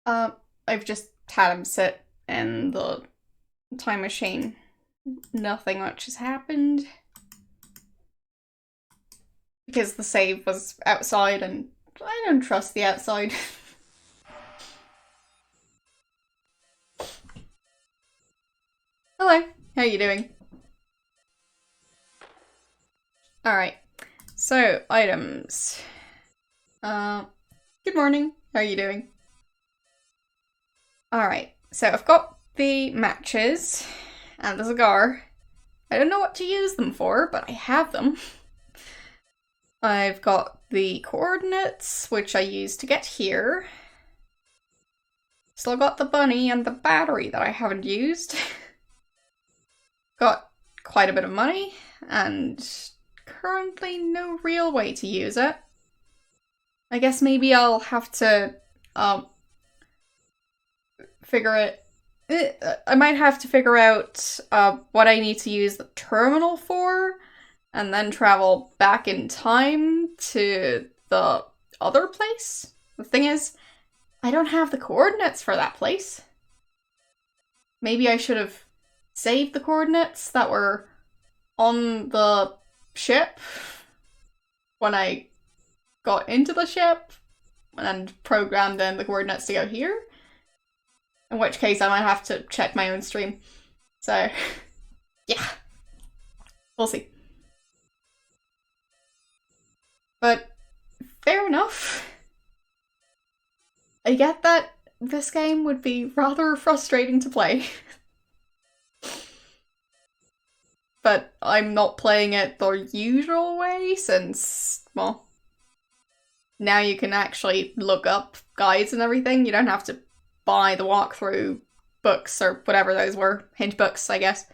Uh, I've just had him sit in the time machine. Nothing much has happened. Because the save was outside and I don't trust the outside. Hello, how you doing? Alright, so items. Good morning, how are you doing? Alright, so I've got the matches and the cigar. I don't know what to use them for, but I have them. I've got the coordinates, which I use to get here. Still got the bunny and the battery that I haven't used. Got quite a bit of money, and currently no real way to use it. I guess maybe I'll have to, figure it... I might have to figure out, what I need to use the terminal for, and then travel back in time to the other place. The thing is, I don't have the coordinates for that place. Maybe I should have saved the coordinates that were on the ship when I got into the ship and programmed in the coordinates to go here. In which case I might have to check my own stream. So, yeah. We'll see. But, fair enough. I get that this game would be rather frustrating to play. But I'm not playing it the usual way since, well, now you can actually look up guides and everything. You don't have to buy the walkthrough books or whatever those were. Hint books, I guess.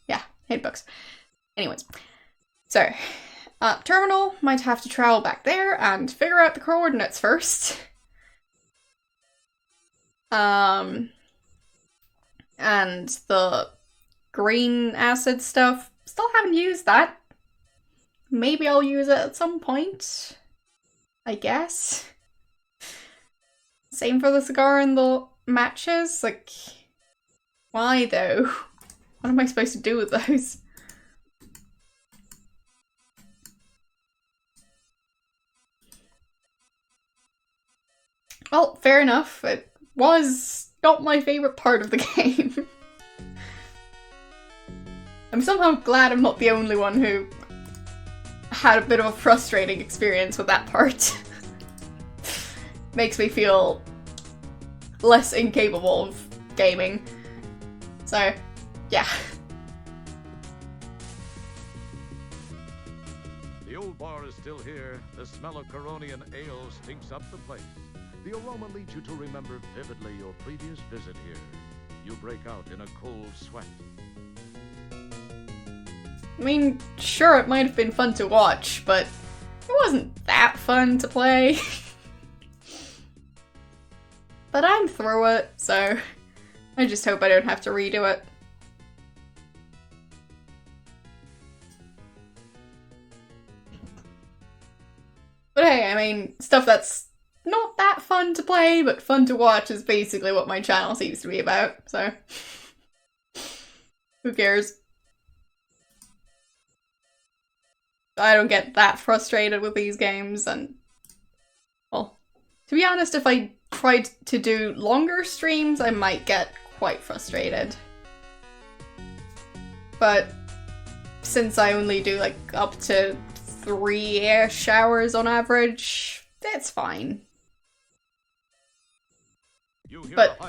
Yeah, hint books. Anyways, so, terminal, might have to travel back there and figure out the coordinates first. And the green acid stuff, still haven't used that. Maybe I'll use it at some point, I guess. Same for the cigar and the matches, like, why though? What am I supposed to do with those? Well, fair enough. It was not my favorite part of the game. I'm somehow glad I'm not the only one who had a bit of a frustrating experience with that part. Makes me feel less incapable of gaming. So, yeah. The old bar is still here. The smell of Coronian ale stinks up the place. The aroma leads you to remember vividly your previous visit here. You break out in a cold sweat. I mean, sure, it might have been fun to watch, but it wasn't that fun to play. But I'm through it, so I just hope I don't have to redo it. But hey, I mean, stuff that's not that fun to play, but fun to watch is basically what my channel seems to be about, so who cares? I don't get that frustrated with these games, and, well, to be honest, if I tried to do longer streams, I might get quite frustrated. But since I only do, like, up to 3-ish hours on average, that's fine. But,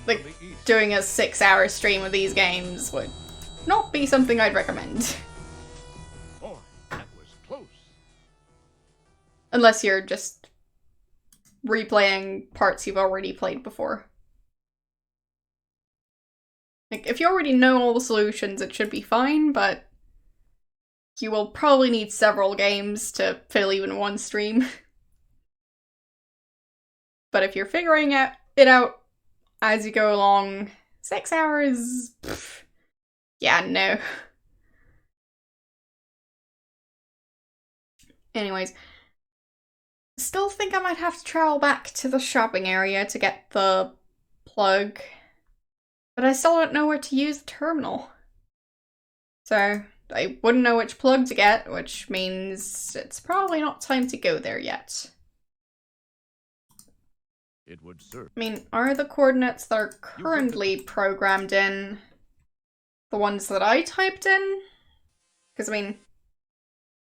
like, doing a 6-hour stream of these games would not be something I'd recommend. Boy, that was close. Unless you're just replaying parts you've already played before. Like, if you already know all the solutions, it should be fine, but you will probably need several games to fill even one stream. But if you're figuring it out as you go along, 6 hours? Pff, yeah, no. Anyways, Still think I might have to travel back to the shopping area to get the plug. But I still don't know where to use the terminal. So I wouldn't know which plug to get, which means it's probably not time to go there yet. It would serve. I mean, are the coordinates that are currently programmed in the ones that I typed in? Because, I mean,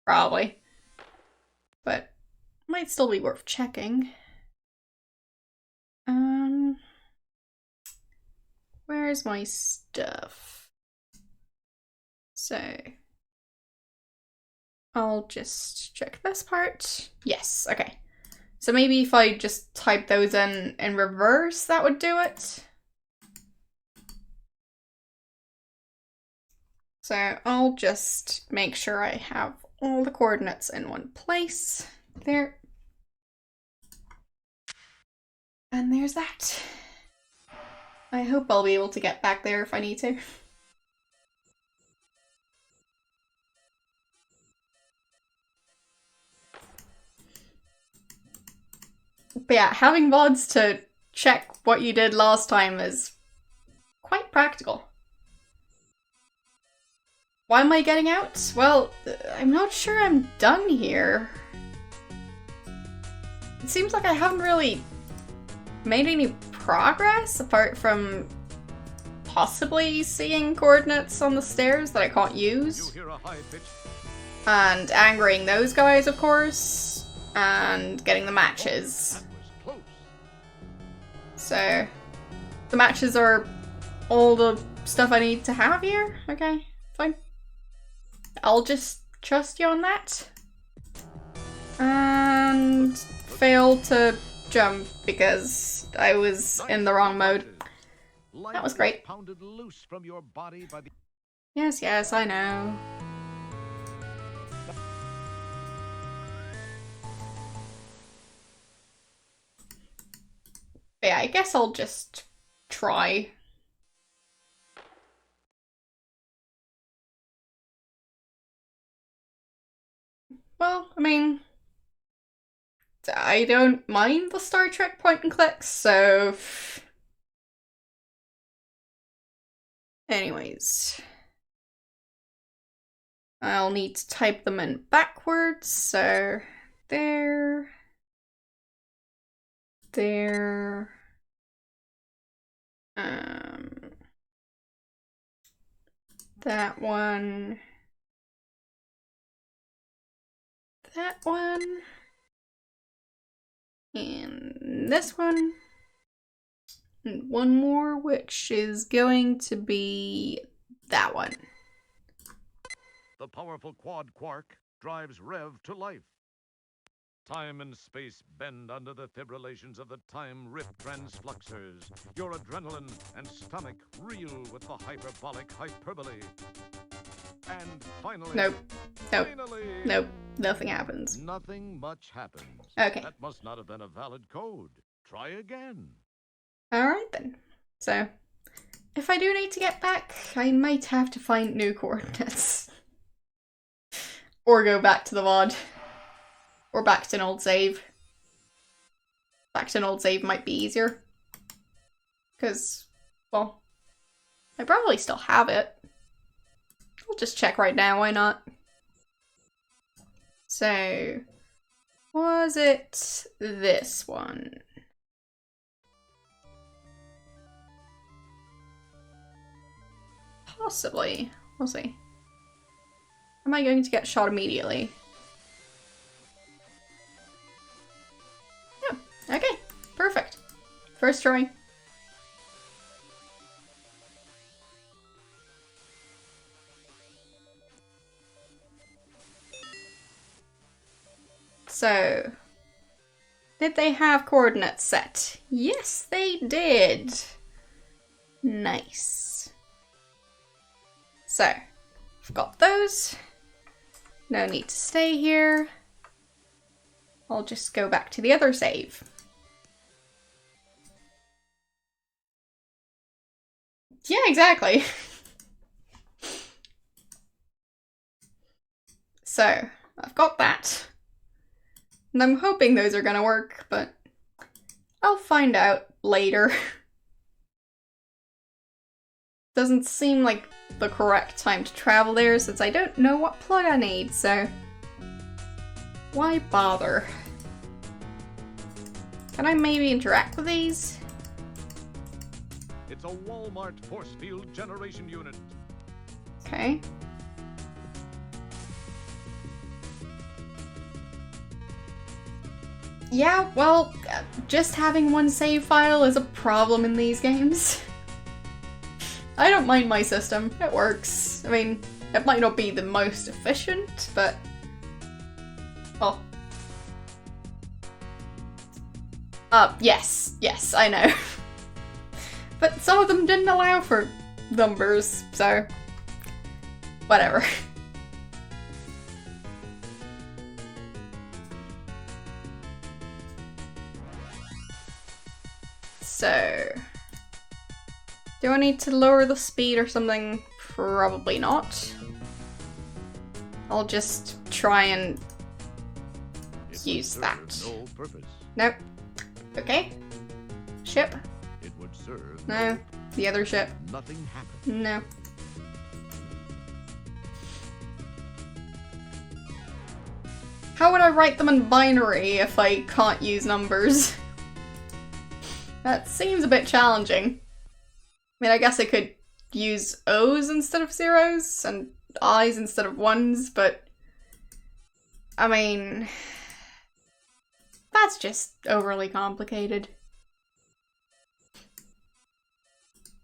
probably. But might still be worth checking. Where's my stuff? So I'll just check this part. Yes, okay. So maybe if I just type those in reverse, that would do it. So I'll just make sure I have all the coordinates in one place. There. And there's that. I hope I'll be able to get back there if I need to. But yeah, having VODs to check what you did last time is quite practical. Why am I getting out? Well, I'm not sure I'm done here. It seems like I haven't really made any progress apart from possibly seeing coordinates on the stairs that I can't use. And angering those guys, of course. And getting the matches. So, the matches are all the stuff I need to have here? Okay, fine. I'll just trust you on that. And fail to jump because I was in the wrong mode. That was great. Yes, I know. But yeah, I guess I'll just try. Well, I mean, I don't mind the Star Trek point and clicks, so... Anyways. I'll need to type them in backwards, so... There... There... That one... That one... And this one. And one more, which is going to be that one. The powerful quad quark drives Rev to life. Time and space bend under the fibrillations of the time-rip transfluxers. Your adrenaline and stomach reel with the hyperbolic hyperbole. And finally... Nope. Nothing happens. Nothing much happens. Okay. That must not have been a valid code. Try again. Alright then. So, if I do need to get back, I might have to find new coordinates. Or go back to the VOD. Or back to an old save. Back to an old save might be easier. Because, well, I probably still have it. I'll just check right now, why not? So, was it this one? Possibly. We'll see. Am I going to get shot immediately? Yeah, okay. Perfect. First try. So, did they have coordinates set? Yes, they did. Nice. So, I've got those. No need to stay here. I'll just go back to the other save. Yeah, exactly. So, I've got that. And I'm hoping those are gonna work, but I'll find out later. Doesn't seem like the correct time to travel there since I don't know what plug I need, so why bother? Can I maybe interact with these? It's a Walmart force field generation unit. Okay. Yeah, well, just having one save file is a problem in these games. I don't mind my system, it works. I mean, it might not be the most efficient, but... Oh. Yes, I know. But some of them didn't allow for numbers, so... whatever. So... do I need to lower the speed or something? Probably not. I'll just try and use that. No purpose. Nope. Okay. Ship. It would serve No. The other ship. Nothing happened. No. How would I write them in binary if I can't use numbers? That seems a bit challenging. I mean, I guess I could use O's instead of zeros and I's instead of ones, but I mean, that's just overly complicated.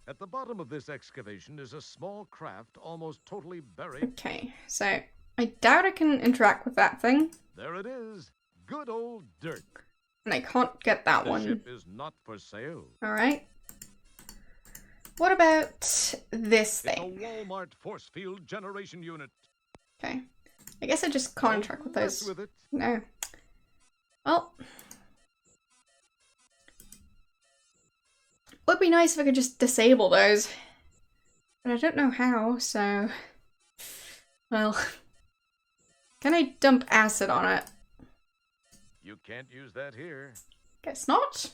At the bottom of this excavation is a small craft almost totally buried. Okay, so I doubt I can interact with that thing. There it is. Good old dirt. And I can't get that The one. ship is not for sale. Alright. What about this It's a thing? Walmart force field generation unit. Okay. I guess I just can't interact with Mess those. with it. No. Well. Would be nice if I could just disable those. But I don't know how, so... well... can I dump acid on it? You can't use that here. Guess not.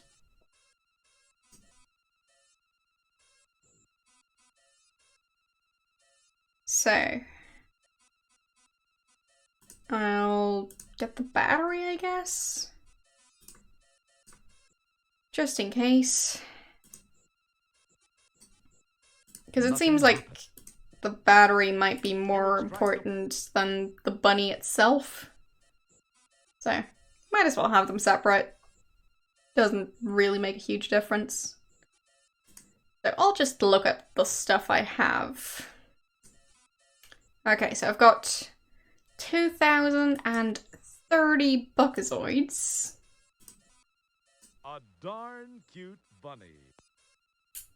So... I'll get the battery, I guess? Just in case. Because it seems like the battery might be more important than the bunny itself. So, might as well have them separate. Doesn't really make a huge difference. So I'll just look at the stuff I have. Okay, so I've got 2,030 buckazoids. A darn cute bunny.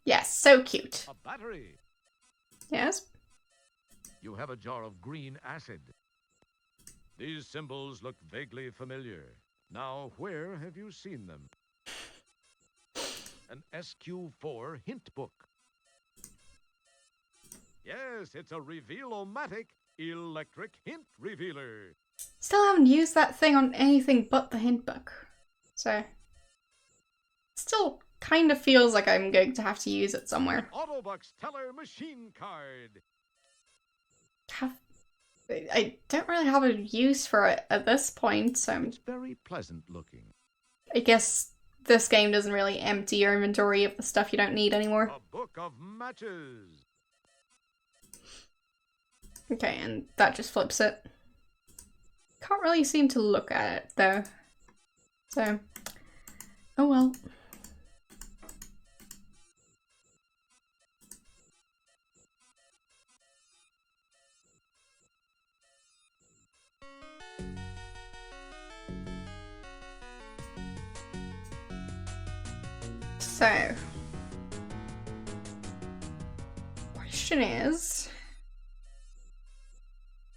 Yes, so cute. A battery. Yes? You have a jar of green acid. These symbols look vaguely familiar. Now, where have you seen them? An SQ4 hint book. Yes, it's a reveal-o-matic electric hint revealer. Still haven't used that thing on anything but the hint book. So, still kind of feels like I'm going to have to use it somewhere. Autobucks teller machine card. I don't really have a use for it at this point, so It's very pleasant looking. I guess this game doesn't really empty your inventory of the stuff you don't need anymore. A book of matches. Okay, and that just flips it. Can't really seem to look at it, though. So, oh well. So, question is,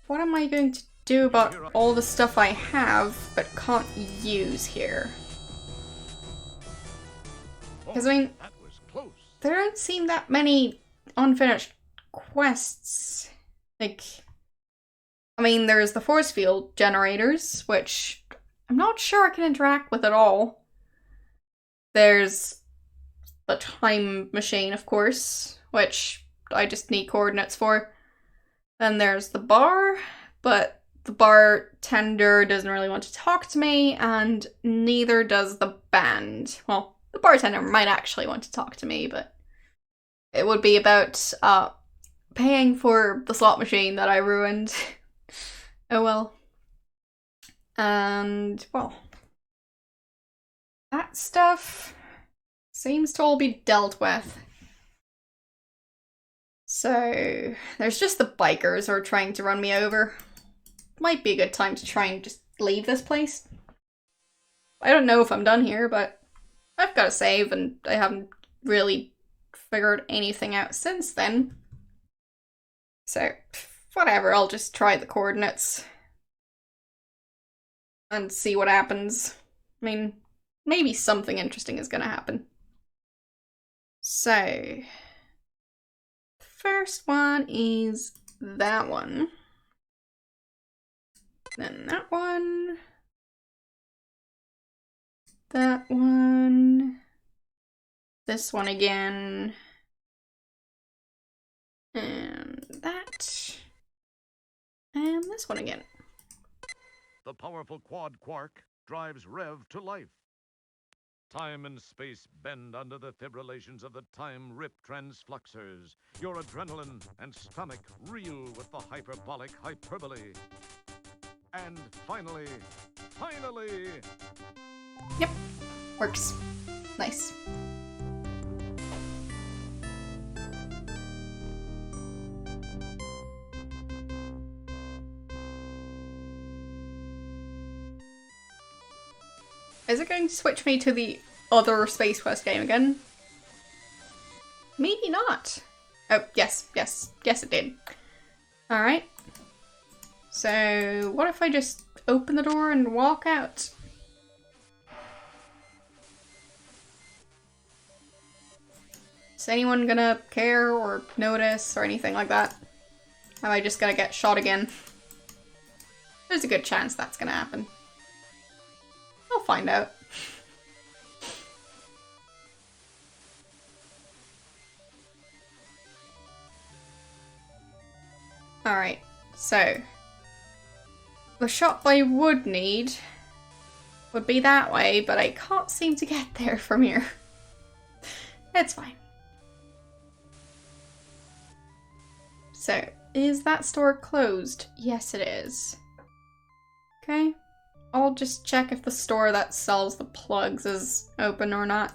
what am I going to do about all the stuff I have but can't use here? Because, I mean, That was close. there don't seem that many unfinished quests. Like, I mean, there's the force field generators, which I'm not sure I can interact with it all. There's the time machine, of course, which I just need coordinates for. Then there's the bar, but the bartender doesn't really want to talk to me, and neither does the band. Well, the bartender might actually want to talk to me, but it would be about paying for the slot machine that I ruined. Oh well. And, well, that stuff seems to all be dealt with. So, there's just the bikers who are trying to run me over. Might be a good time to try and just leave this place. I don't know if I'm done here, but I've got to save, and I haven't really figured anything out since then. So, whatever, I'll just try the coordinates and see what happens. I mean, maybe something interesting is gonna happen. So, first one is that one. Then that one. That one. This one again. And that. And this one again. The powerful quad quark drives Rev to life. Time and space bend under the fibrillations of the time rip transfluxers. Your adrenaline and stomach reel with the hyperbolic hyperbole. And finally... Yep, works. Nice. Is it going to switch me to the other Space Quest game again? Maybe not. Oh, yes it did. Alright. So, what if I just open the door and walk out? Is anyone gonna care or notice or anything like that? Am I just gonna get shot again? There's a good chance that's gonna happen. I'll find out. Alright, so the shop I would need would be that way, but I can't seem to get there from here. It's fine. So, is that store closed? Yes, it is. Okay. I'll just check if the store that sells the plugs is open or not.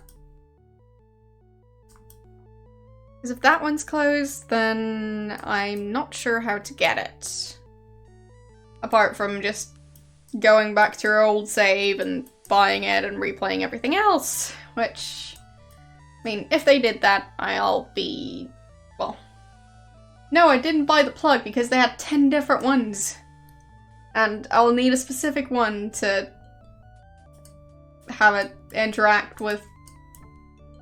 Because if that one's closed, then I'm not sure how to get it. Apart from just going back to your old save and buying it and replaying everything else. Which, I mean, if they did that, I'll be... well... No, I didn't buy the plug because they had 10 different ones. And I'll need a specific one to have it interact with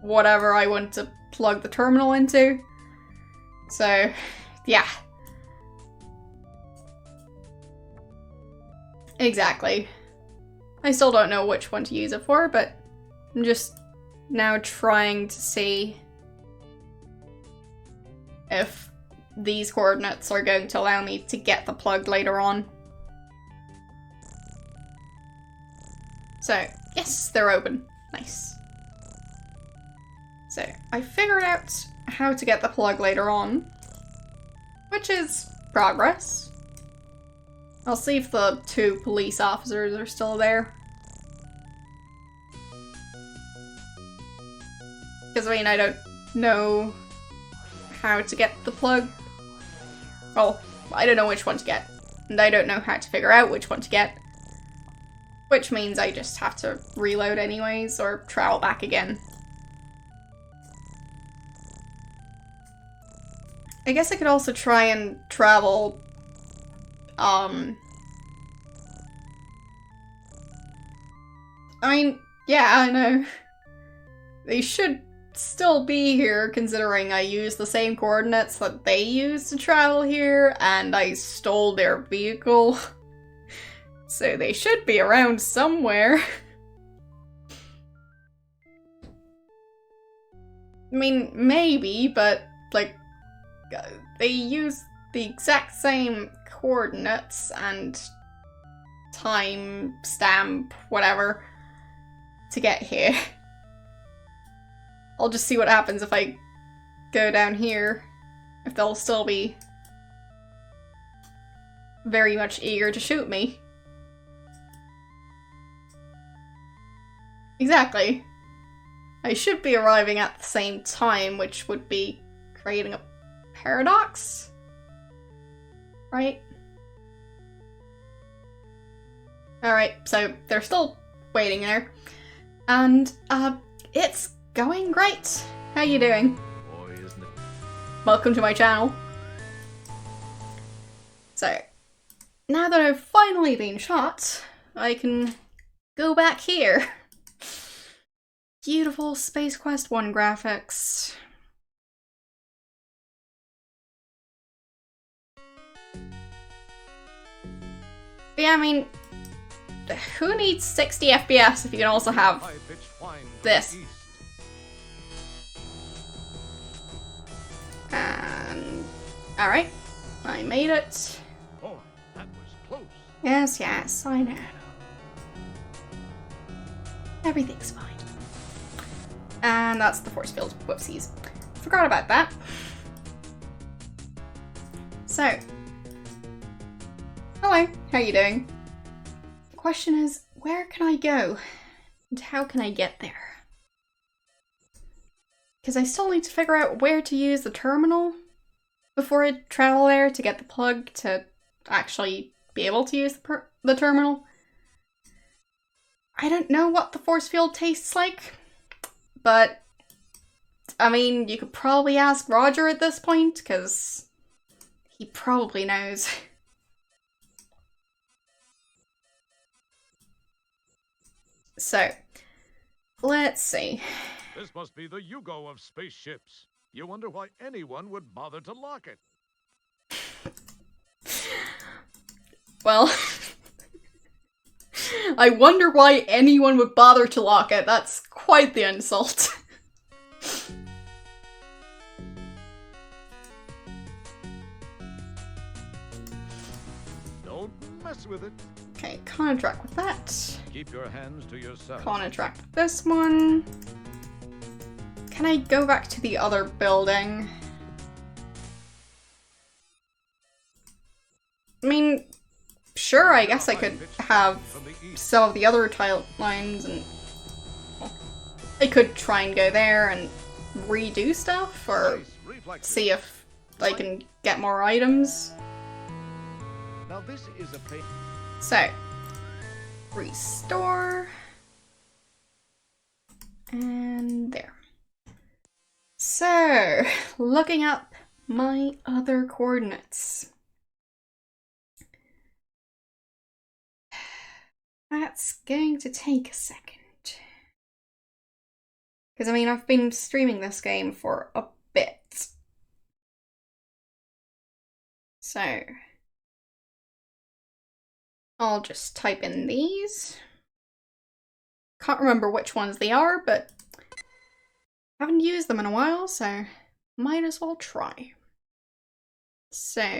whatever I want to plug the terminal into. So, yeah. Exactly. I still don't know which one to use it for, but I'm just now trying to see if these coordinates are going to allow me to get the plug later on. So, yes, they're open. Nice. So, I figured out how to get the plug later on, which is progress. I'll see if the 2 police officers are still there. Because, I mean, I don't know how to get the plug. Well, I don't know which one to get, and I don't know how to figure out which one to get. Which means I just have to reload anyways, or travel back again. I guess I could also try and travel, I mean, yeah, I know. They should still be here, considering I used the same coordinates that they used to travel here, and I stole their vehicle. So they should be around somewhere. I mean, maybe, but, like, they use the exact same coordinates and time stamp, whatever, to get here. I'll just see what happens if I go down here. If they'll still be very much eager to shoot me. Exactly. I should be arriving at the same time, which would be creating a paradox? Right? Alright, so they're still waiting there. And, it's going great. How you doing? Boy, isn't it? Welcome to my channel. So, now that I've finally been shot, I can go back here. Beautiful Space Quest 1 graphics. But yeah, I mean, who needs 60 FPS if you can also have this? And alright, I made it. Oh, that was close. Yes, yes, I know. Everything's fine. And that's the force field. Whoopsies. Forgot about that. So, hello, how are you doing? The question is, where can I go? And how can I get there? Because I still need to figure out where to use the terminal before I travel there to get the plug to actually be able to use the terminal. I don't know what the force field tastes like, but I mean, you could probably ask Roger at this point, because he probably knows. So, let's see. This must be the Yugo of spaceships. You wonder why anyone would bother to lock it. Well, I wonder why anyone would bother to lock it. That's quite the insult. Don't mess with it. Okay, contract with that. Keep your hands to yourself. Contract with this one. Can I go back to the other building? I mean, sure, I guess I could have some of the other tile lines and well, I could try and go there and redo stuff or see if I can get more items. Now this is a So, restore. And there. So, looking up my other coordinates. That's going to take a second. Because, I mean, I've been streaming this game for a bit. So, I'll just type in these. Can't remember which ones they are, but haven't used them in a while, so might as well try. So,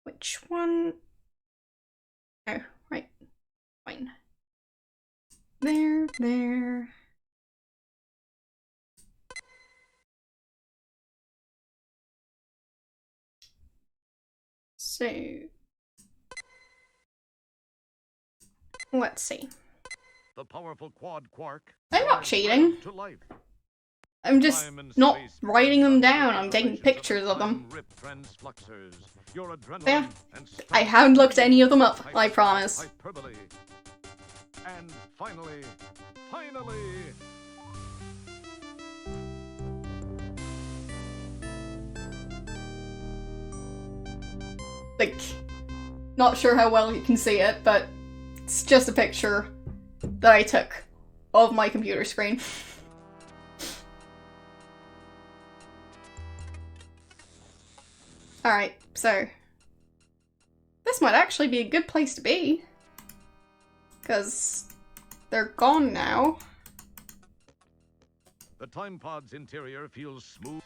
which one? Oh, right. Fine. There. So, let's see. The powerful quad quark. I'm not cheating. To life. I'm just not writing them down. I'm taking pictures of them. Yeah, I haven't looked any of them up, I promise. Hyperbole. And finally, Like, not sure how well you can see it, but it's just a picture that I took of my computer screen. Alright, so this This might actually be a good place to be. Because they're gone now. The time pod's interior feels smooth.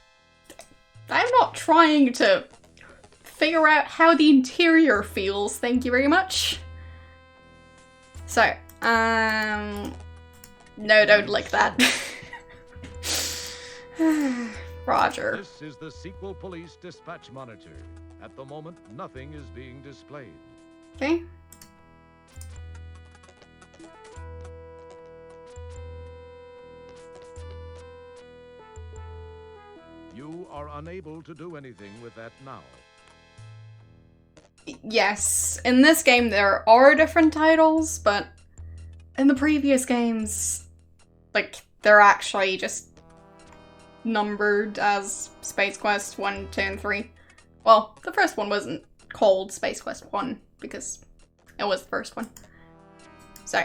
I'm not trying to figure out how the interior feels, thank you very much. So, no, don't lick that. Roger. This is the sequel police dispatch monitor. At the moment, nothing is being displayed. Okay. You are unable to do anything with that now. Yes, in this game there are different titles, but in the previous games, like, they're actually just numbered as Space Quest 1, 2, and 3. Well, the first one wasn't called Space Quest 1, because it was the first one. So,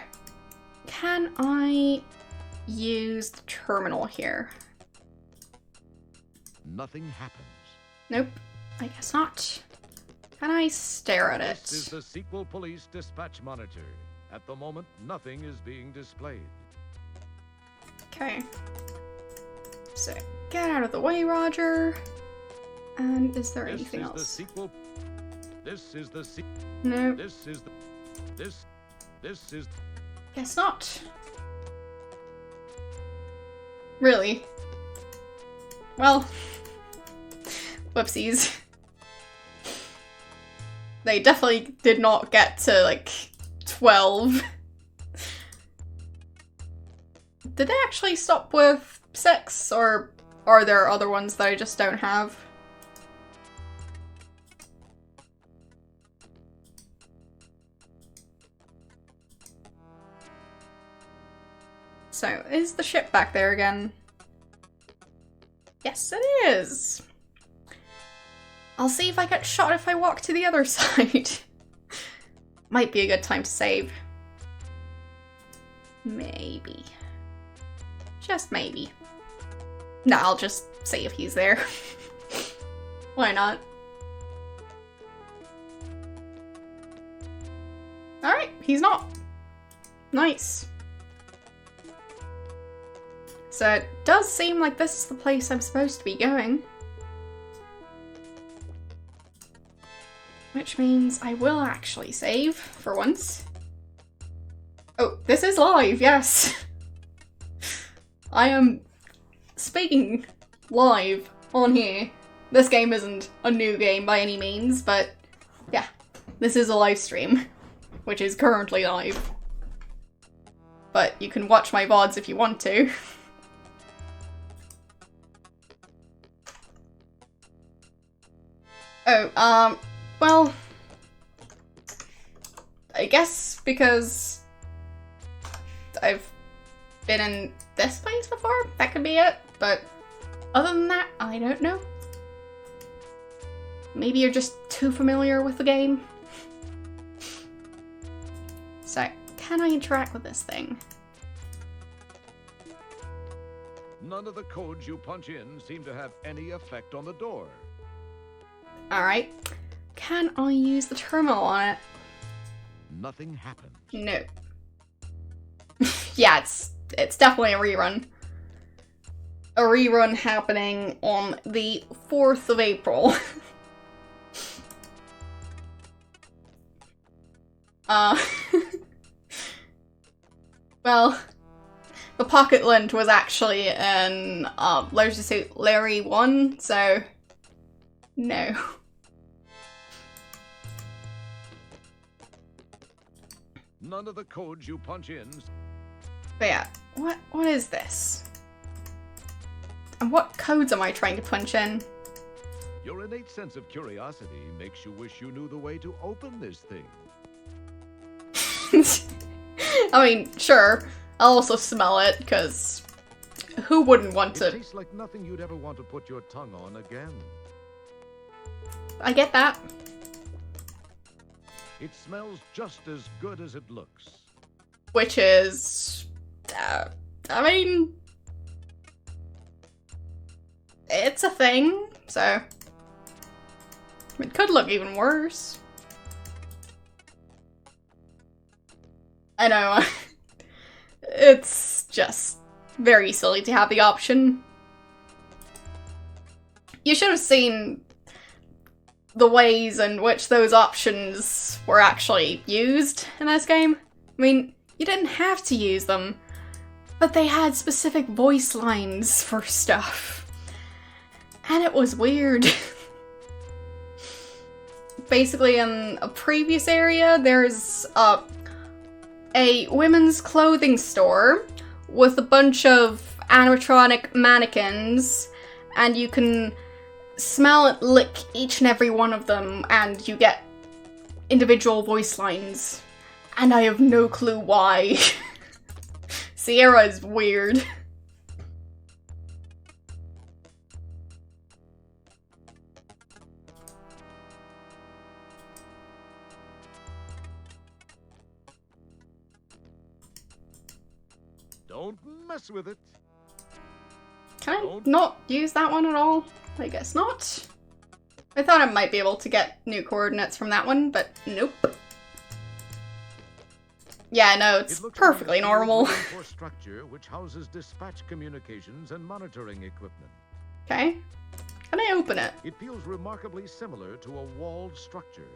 can I use the terminal here? Nothing happens. Nope, I guess not. Can I stare at it? This is the sequel police dispatch monitor. At the moment, nothing is being displayed. Okay. So, get out of the way, Roger. And is there anything else? This is the sequel. This is the sequel. No. This is the. This is. Guess not. Really? Well, whoopsies. They definitely did not get to, like, 12. Did they actually stop with 6, or are there other ones that I just don't have? So, is the ship back there again? Yes, it is! I'll see if I get shot if I walk to the other side. Might be a good time to save. Maybe. Just maybe. Nah, I'll just see if he's there. Why not? Alright, he's not. Nice. So it does seem like this is the place I'm supposed to be going. Which means I will actually save, for once. Oh, this is live, yes! I am speaking live on here. This game isn't a new game by any means, but yeah, this is a live stream, which is currently live. But you can watch my VODs if you want to. Oh, well, I guess because I've been in this place before, that could be it, but other than that, I don't know. Maybe you're just too familiar with the game. So, can I interact with this thing? None of the codes you punch in seem to have any effect on the door. Alright. Can I use the terminal on it? Nothing happens. No. Yeah, it's definitely a rerun. A rerun happening on the 4th of April. Well, the Pocket Lint was actually in Leisure Suit Larry 1, so no. None of the codes you punch in. But yeah, what is this? And what codes am I trying to punch in? Your innate sense of curiosity makes you wish you knew the way to open this thing. I mean, sure. I'll also smell it, because who wouldn't want to? It tastes like nothing you'd ever want to put your tongue on again. I get that. It smells just as good as it looks. Which is... I mean... it's a thing, so... it could look even worse. I know. It's just very silly to have the option. You should have seen the ways in which those options were actually used in this game. I mean, you didn't have to use them, but they had specific voice lines for stuff. And it was weird. Basically, in a previous area, there's a women's clothing store with a bunch of animatronic mannequins, and you can smell and lick each and every one of them, and you get individual voice lines. And I have no clue why. Sierra is weird. Don't mess with it. Can I not use that one at all? I guess not. I thought I might be able to get new coordinates from that one, but nope. Yeah, no, it's perfectly normal. For structure which houses dispatch communications and monitoring equipment. Okay. Can I open it? It feels remarkably similar to a walled structure.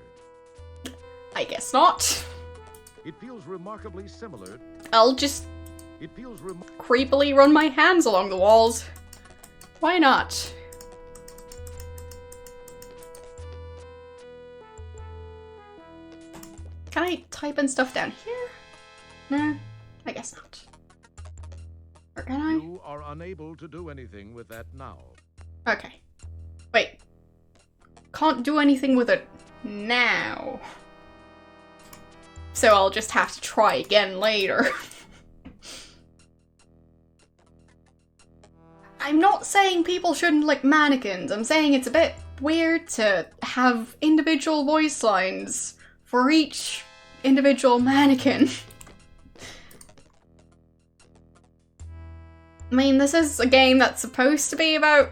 I guess not. It feels remarkably similar. I'll just It feels creepily run my hands along the walls. Why not? Can I type in stuff down here? No, I guess not. Or can I? You are unable to do anything with that now. Okay. Wait. Can't do anything with it now. So I'll just have to try again later. I'm not saying people shouldn't lick mannequins. I'm saying it's a bit weird to have individual voice lines for each individual mannequin. I mean, this is a game that's supposed to be about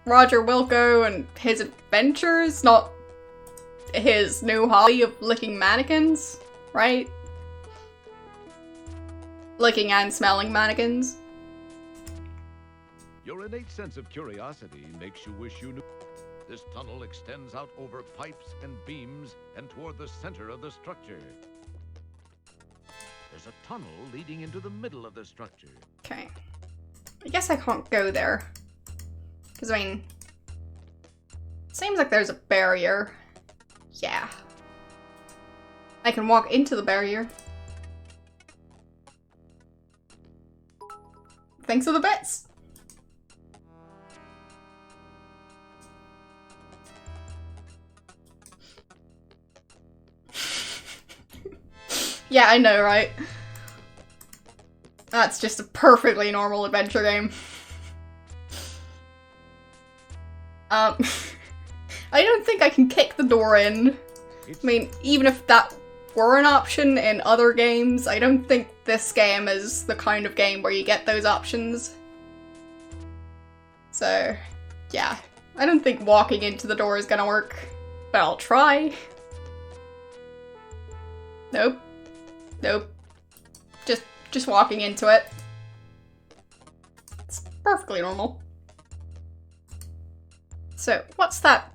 Roger Wilco and his adventures, not his new hobby of licking mannequins, right? Licking and smelling mannequins. Your innate sense of curiosity makes you wish you knew. This tunnel extends out over pipes and beams and toward the center of the structure. There's a tunnel leading into the middle of the structure. Okay. I guess I can't go there. Because, I mean, seems like there's a barrier. Yeah. I can walk into the barrier. Thanks for the bits! Yeah, I know, right? That's just a perfectly normal adventure game. I don't think I can kick the door in. I mean, even if that were an option in other games, I don't think this game is the kind of game where you get those options. So, yeah. I don't think walking into the door is gonna work, but I'll try. Nope. Nope. Just walking into it. It's perfectly normal. So, what's that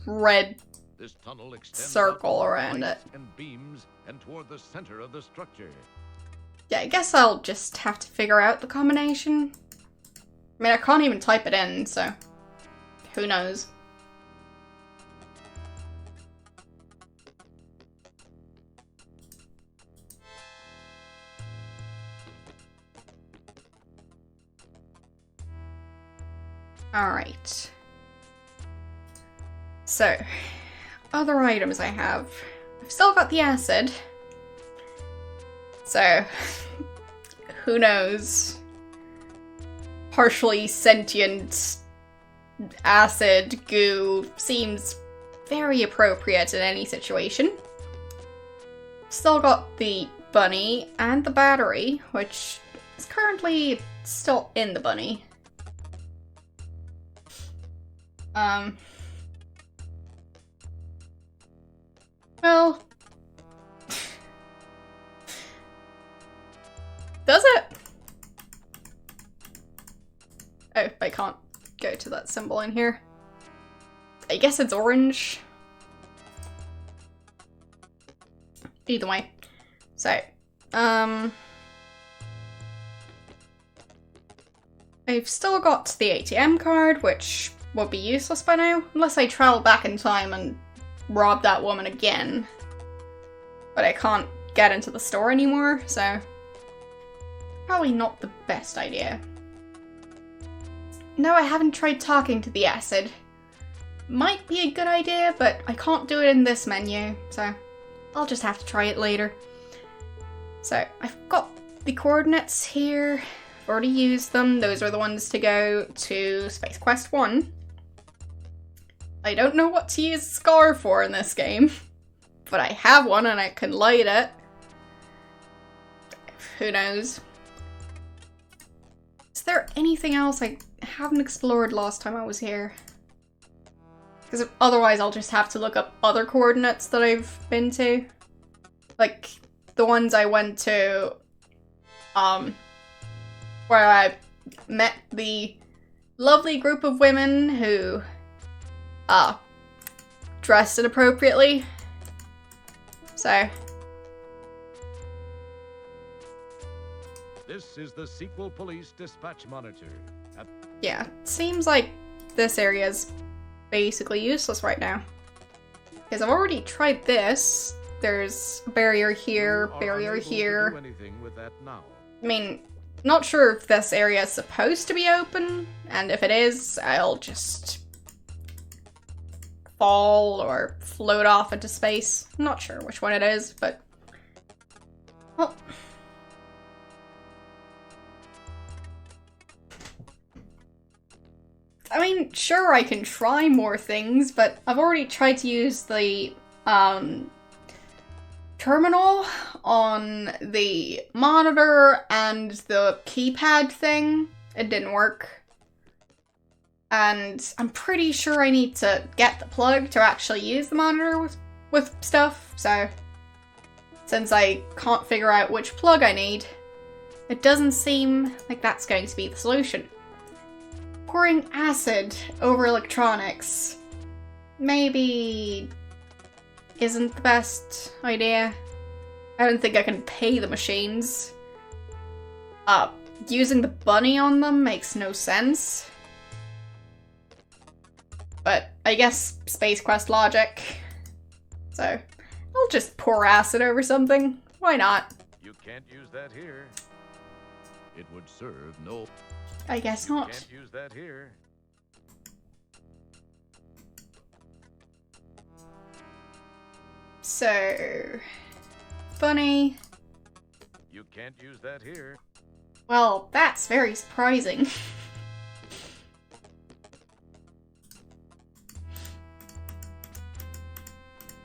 red This tunnel extends circle out around it? and beams and toward the center of the structure. Yeah, I guess I'll just have to figure out the combination. I mean, I can't even type it in, so who knows? Alright. So, other items I have. I've still got the acid. So, who knows? Partially sentient acid goo seems very appropriate in any situation. Still got the bunny and the battery, which is currently still in the bunny. Well, I can't go to that symbol in here. I guess it's orange. Either way. So, I've still got the ATM card, which would be useless by now, unless I travel back in time and rob that woman again. But I can't get into the store anymore, so probably not the best idea. No, I haven't tried talking to the acid. Might be a good idea, but I can't do it in this menu, so I'll just have to try it later. So, I've got the coordinates here. I've already used them. Those are the ones to go to Space Quest 1. I don't know what to use Scar for in this game, but I have one and I can light it. Who knows? Is there anything else I haven't explored last time I was here? Because otherwise I'll just have to look up other coordinates that I've been to. Like, the ones I went to, where I met the lovely group of women who, dressed inappropriately. So. This is the Sequel Police Dispatch Monitor. Yeah, seems like this area is basically useless right now. Because I've already tried this. There's a barrier here, barrier here. Do anything with that now. I mean, not sure if this area is supposed to be open, and if it is, I'll just fall or float off into space. I'm not sure which one it is, but well. I mean, sure, I can try more things, but I've already tried to use the terminal on the monitor and the keypad thing. It didn't work. And I'm pretty sure I need to get the plug to actually use the monitor with stuff, so since I can't figure out which plug I need, it doesn't seem like that's going to be the solution. Pouring acid over electronics maybe isn't the best idea. I don't think I can pay the machines. Using the bunny on them makes no sense. But I guess Space Quest logic. So I'll just pour acid over something. Why not? You can't use that here. It would serve no. I guess not. Can't use that here. So, funny. You can't use that here. Well, that's very surprising.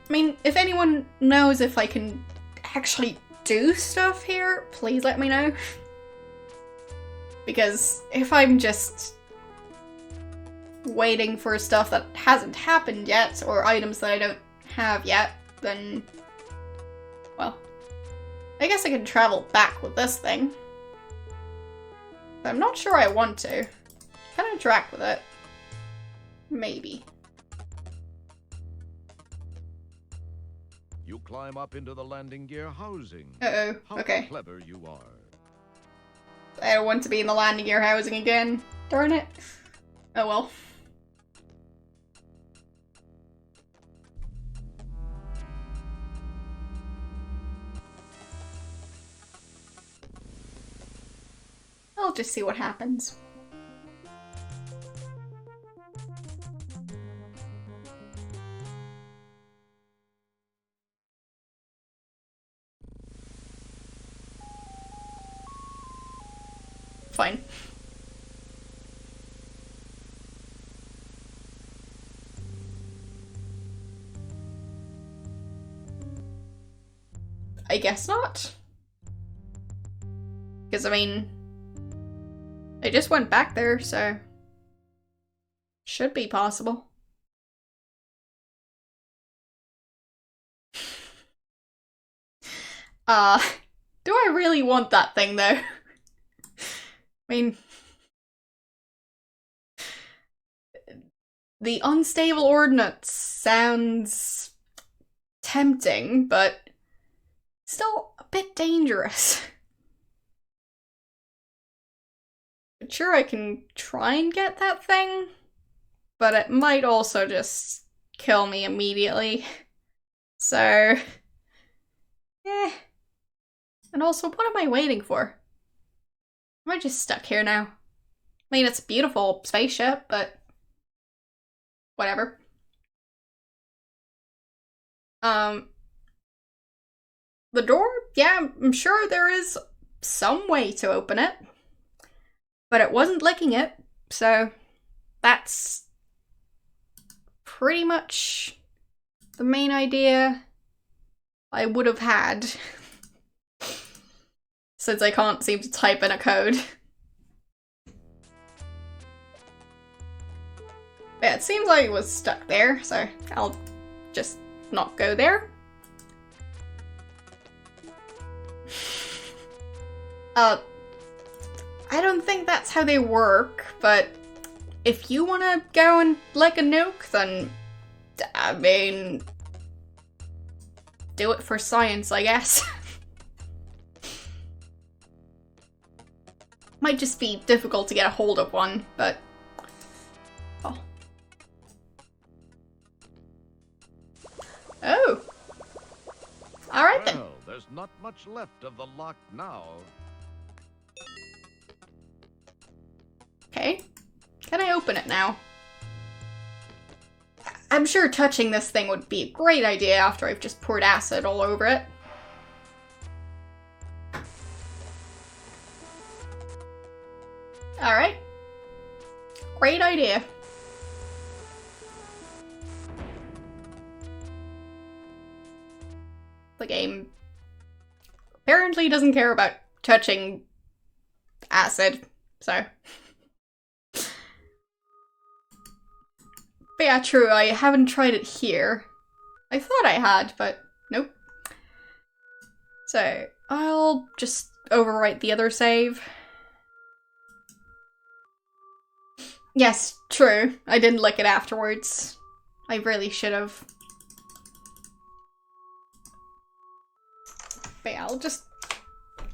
I mean, if anyone knows if I can actually do stuff here, please let me know. Because if I'm just waiting for stuff that hasn't happened yet, or items that I don't have yet, then, well, I guess I can travel back with this thing. But I'm not sure I want to. Can I interact with it? Maybe. You climb up into the landing gear housing. Uh-oh, okay. How clever you are. I don't want to be in the landing gear housing again. Darn it. Oh well. I'll just see what happens. Fine. I guess not. Because, I mean, I just went back there, so should be possible. Do I really want that thing, though? I mean, The unstable ordnance sounds tempting, but still a bit dangerous. But sure, I can try and get that thing, but it might also just kill me immediately. So, eh. And also, what am I waiting for? Am I just stuck here now? I mean, it's a beautiful spaceship, but whatever. The door? Yeah, I'm sure there is some way to open it. But it wasn't licking it, so that's pretty much the main idea I would have had. Since I can't seem to type in a code. Yeah, it seems like it was stuck there, so I'll just not go there. I don't think that's how they work, but if you want to go and lick a nuke, then, I mean, do it for science, I guess. Might just be difficult to get a hold of one, but... Oh. Oh! Alright then. Well, there's not much left of the lock now. Okay. Can I open it now? I'm sure touching this thing would be a great idea after I've just poured acid all over it. Alright. Great idea. The game apparently doesn't care about touching acid, so... But yeah, true, I haven't tried it here. I thought I had, but nope. So, I'll just overwrite the other save. Yes, true. I didn't lick it afterwards. I really should have. But yeah, I'll just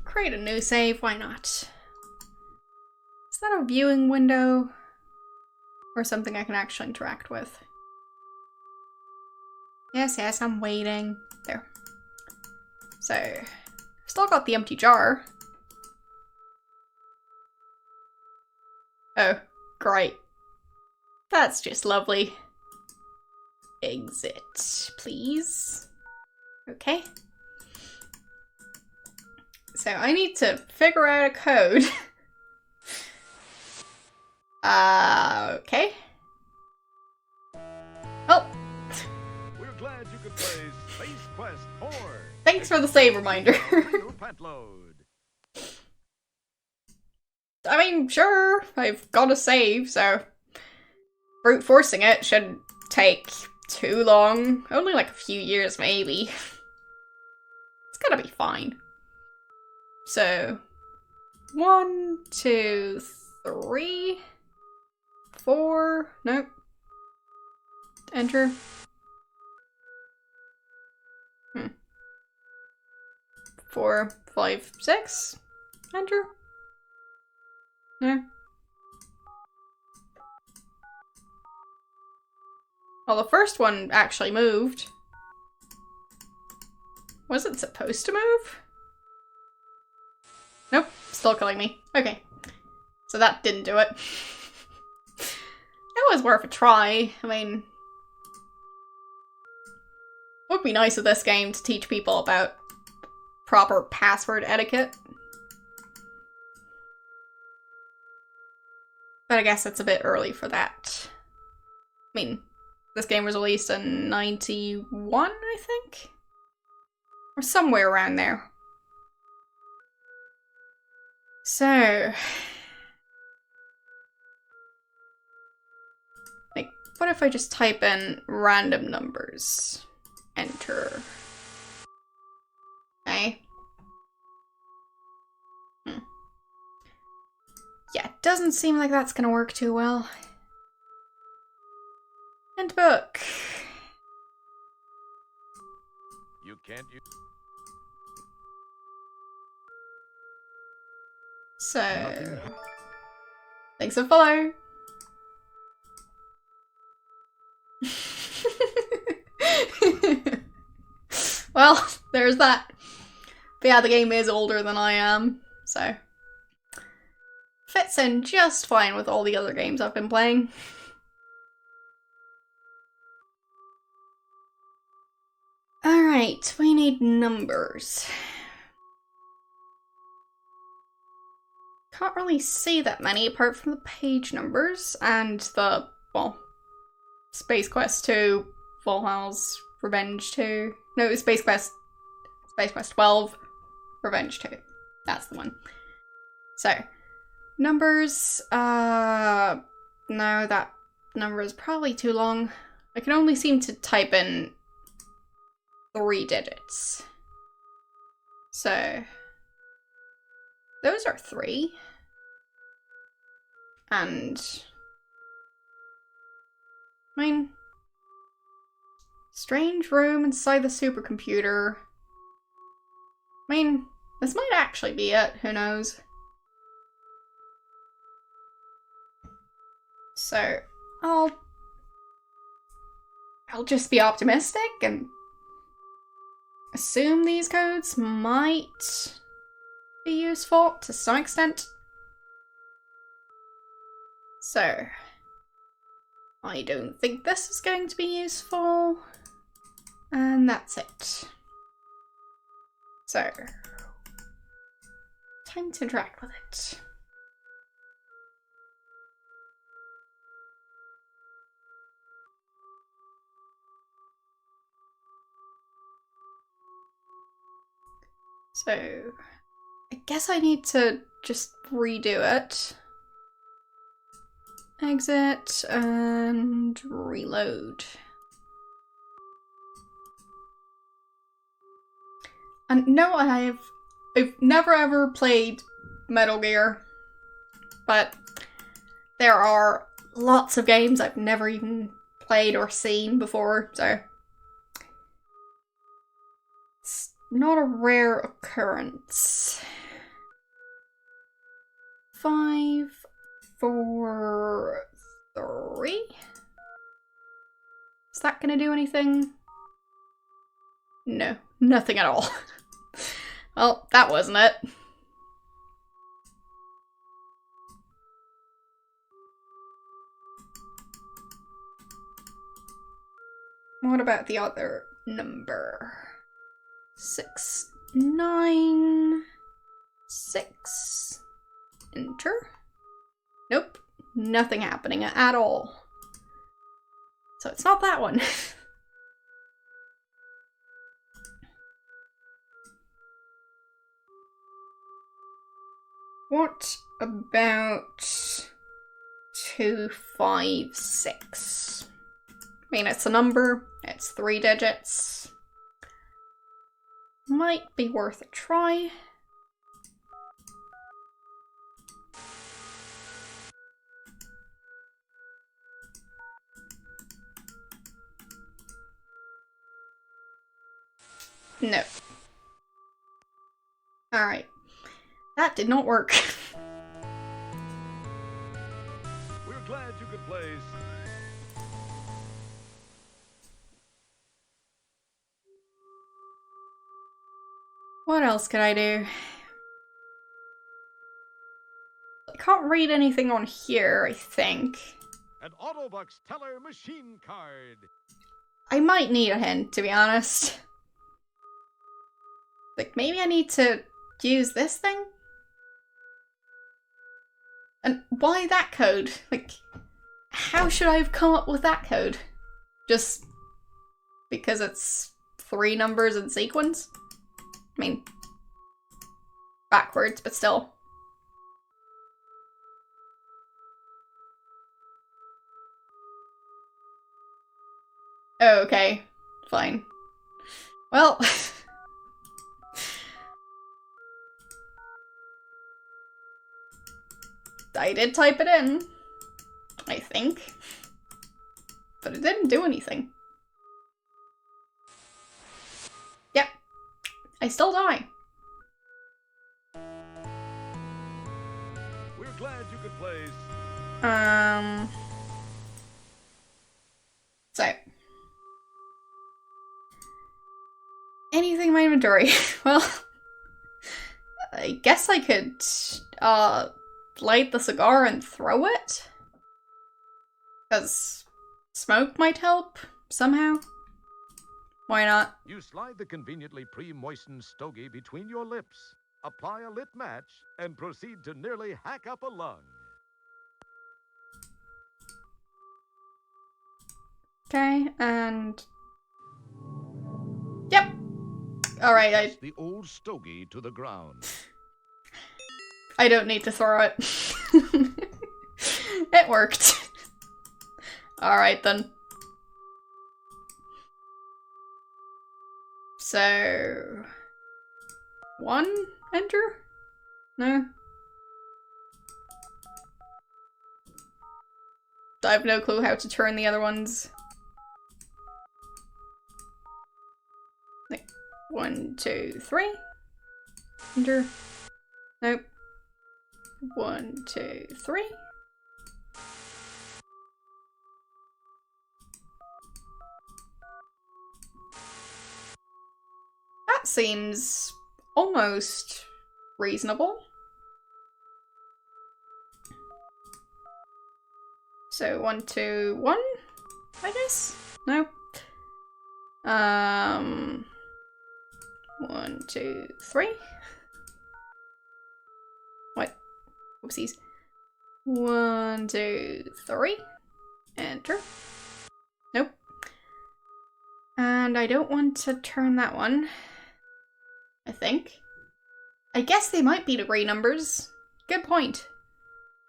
create a new save, why not? Is that a viewing window? Or something I can actually interact with? Yes, yes, I'm waiting. There. So, still got the empty jar. Oh, great. That's just lovely. Exit, please. Okay. So I need to figure out a code. Okay. Oh. We're glad you could play Space Quest 4. Thanks for the save reminder. I mean, sure, I've got to save, so brute forcing it shouldn't take too long. Only like a few years, maybe. It's gotta be fine. So, 1, 2, 3, 4, nope. Enter. 4, 5, 6. Enter. No. Well, the first one actually moved. Was it supposed to move? Nope, still killing me. Okay. So that didn't do it. It was worth a try. I mean, it would be nice of this game to teach people about proper password etiquette. But I guess it's a bit early for that. I mean, this game was released in 91, I think? Or somewhere around there. So... like, what if I just type in random numbers? Enter. Okay. Yeah, it doesn't seem like that's gonna work too well. Handbook. You can't use. So, Nothing. thanks for follow. Well, there's that. But yeah, the game is older than I am, so fits in just fine with all the other games I've been playing. Alright, we need numbers. Can't really see that many apart from the page numbers and the, well, Space Quest 2, Valhalla's Revenge 2. No, Space Quest 12, Revenge 2. That's the one. So, numbers, no, that number is probably too long. I can only seem to type in 3 digits. So, those are 3. And, I mean, strange room inside the supercomputer. I mean, this might actually be it, who knows? So, I'll just be optimistic and assume these codes might be useful to some extent. So, I don't think this is going to be useful. And that's it. So, time to interact with it. So, I guess I need to just redo it. Exit and reload. And no, I've never ever played Metal Gear, but there are lots of games I've never even played or seen before, so it's not a rare occurrence. 5, 4, 3? Is that gonna do anything? No, nothing at all. Well, that wasn't it. What about the other number? 6, 9, 6. Enter. Nope, nothing happening at all. So it's not that one. What about 2, 5, 6? I mean, it's a number, it's 3 digits. Might be worth a try. No. Alright. That did not work. We're glad you could play. What else could I do? I can't read anything on here, I think. An Autobucks Teller machine card. I might need a hint, to be honest. Like, maybe I need to use this thing? And why that code? Like, how should I have come up with that code? Just because it's 3 numbers in sequence? I mean, backwards, but still. Oh, okay. Fine. Well... I did type it in. I think. but it didn't do anything. Yep. I still die. We're glad you could play. So. Anything in my inventory? Well, I guess I could, light the cigar and throw it? Because smoke might help, somehow. Why not? You slide the conveniently pre-moistened stogie between your lips, apply a lit match, and proceed to nearly hack up a lung. Okay, and... Yep! Alright, The old stogie to the ground. I don't need to throw it. It worked. Alright then. So... 1? Enter? No? I have no clue how to turn the other ones. Like, 1, 2, 3. Enter. Nope. 1, 2, 3. That seems almost reasonable. So 1, 2, 1, I guess? No. 1, 2, 3. What? Oopsies. 1, 2, 3. Enter. Nope. And I don't want to turn that one. I think. I guess they might be degree numbers. Good point.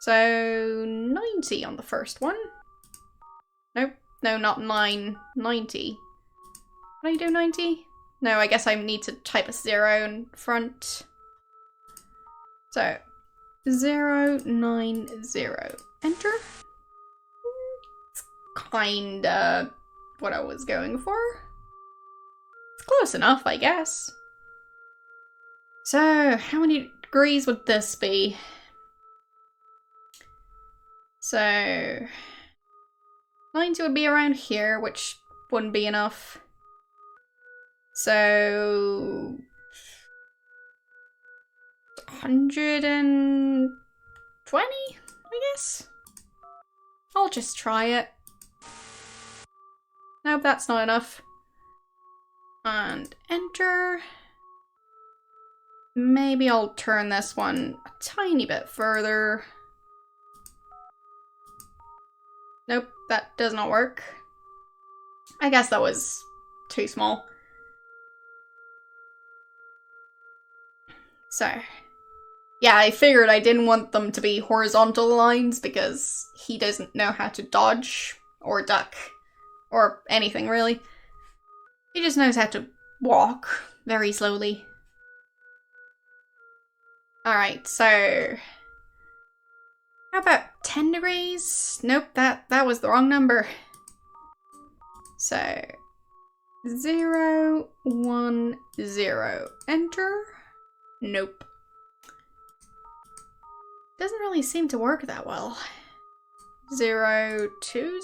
So 90 on the first one. Nope. No, not 9. 90. Can I do 90? No, I guess I need to type a 0 in front. So 0, 9, 0. Enter. It's kinda what I was going for. It's close enough, I guess. So, how many degrees would this be? So, 90 would be around here, which wouldn't be enough. So, 120, I guess? I'll just try it. Nope, that's not enough. And enter. Maybe I'll turn this one a tiny bit further. Nope, that does not work. I guess that was too small. So, yeah, I figured I didn't want them to be horizontal lines because he doesn't know how to dodge or duck or anything really. He just knows how to walk very slowly. Alright, so... how about 10 degrees? Nope, that was the wrong number. So... 0, 1, 0. Enter? Nope. Doesn't really seem to work that well. 0, 2,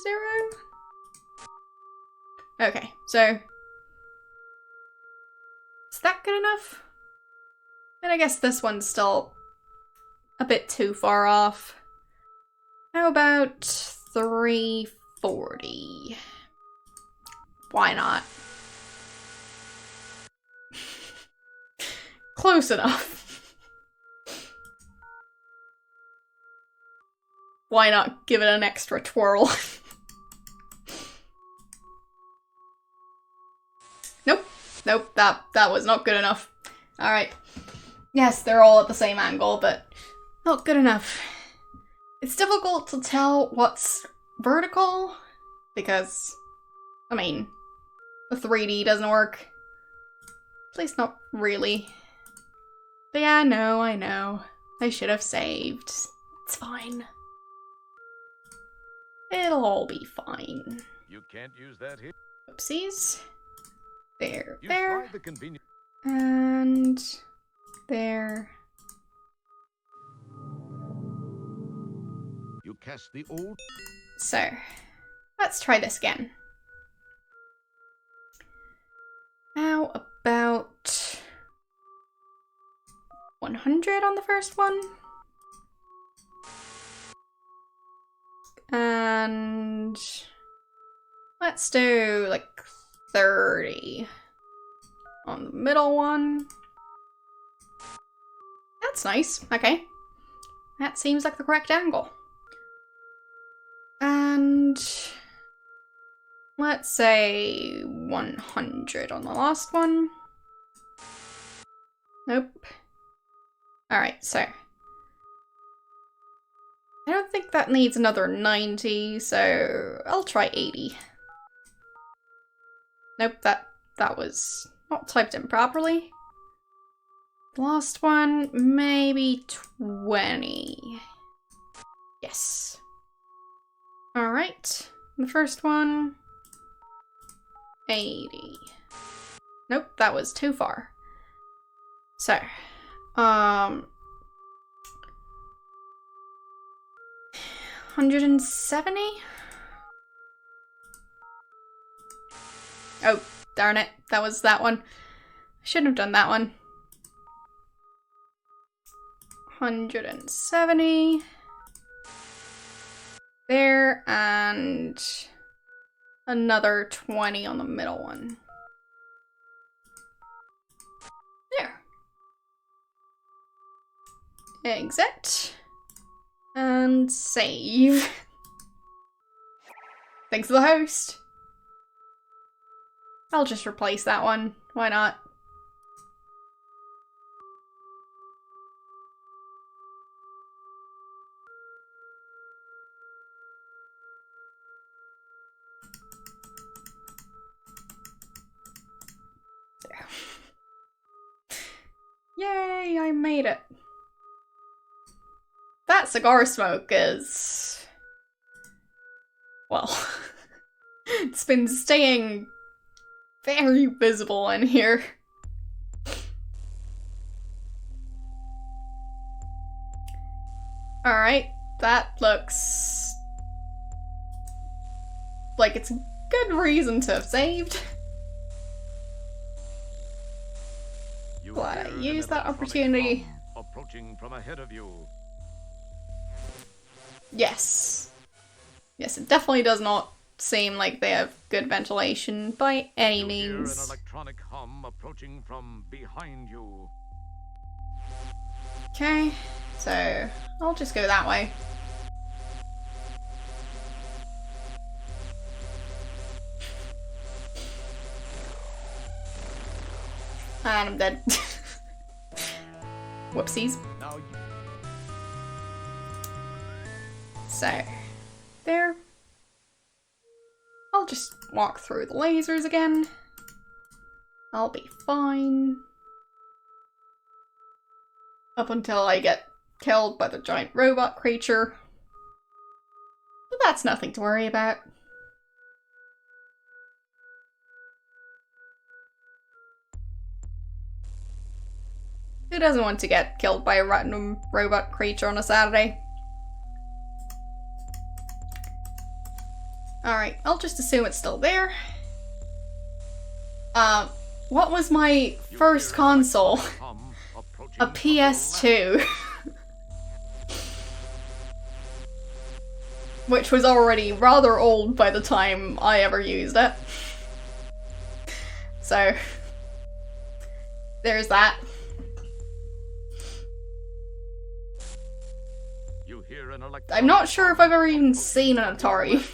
0? Okay, so... is that good enough? And I guess this one's still a bit too far off. How about 340? Why not? Close enough. Why not give it an extra twirl? Nope. Nope, that was not good enough. Alright. Yes, they're all at the same angle, but not good enough. It's difficult to tell what's vertical, because, I mean, the 3D doesn't work. At least not really. But yeah, I know. I should have saved. It's fine. It'll all be fine. You can't use that here. Oopsies. There, You there. slide the convenient. And there. You cast the old. So, let's try this again. How about 100 on the first one? And let's do like 30 on the middle one. That's nice. Okay. That seems like the correct angle. And let's say 100 on the last one. Nope. Alright, so I don't think that needs another 90, so I'll try 80. Nope, that was not typed in properly. The last one, maybe 20. Yes. Alright. The first one, 80. Nope, that was too far. So, 170? Oh, darn it. That was that one. I shouldn't have done that one. 170. There, and another 20 on the middle one. There. Exit. And save. Thanks to the host. I'll just replace that one. Why not? There. Yay, I made it. That cigar smoke is... well, it's been staying very visible in here. Alright, that looks like it's a good reason to have saved. Glad I used that opportunity. Approaching from ahead of you. Yes. Yes, it definitely does not seem like they have good ventilation by any means. Hear an electronic hum approaching from behind you. Okay, so I'll just go that way. And I'm dead. Whoopsies. Now So, there. I'll just walk through the lasers again. I'll be fine. Up until I get killed by the giant robot creature. But that's nothing to worry about. Who doesn't want to get killed by a random robot creature on a Saturday? Alright, I'll just assume it's still there. What was my first console? A PS2. Which was already rather old by the time I ever used it. So, there's that. you hear an I'm not sure if I've ever even seen an Atari.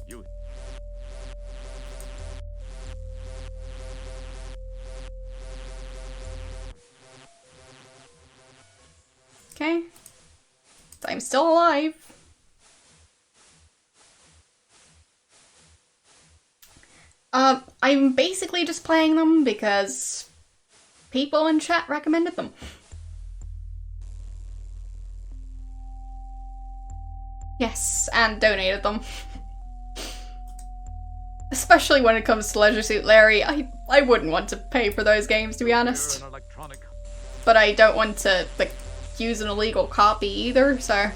You Okay. I'm still alive. I'm basically just playing them because people in chat recommended them. Yes, and donated them. Especially when it comes to Leisure Suit Larry, I wouldn't want to pay for those games, to be honest. But I don't want to, like, use an illegal copy either, so...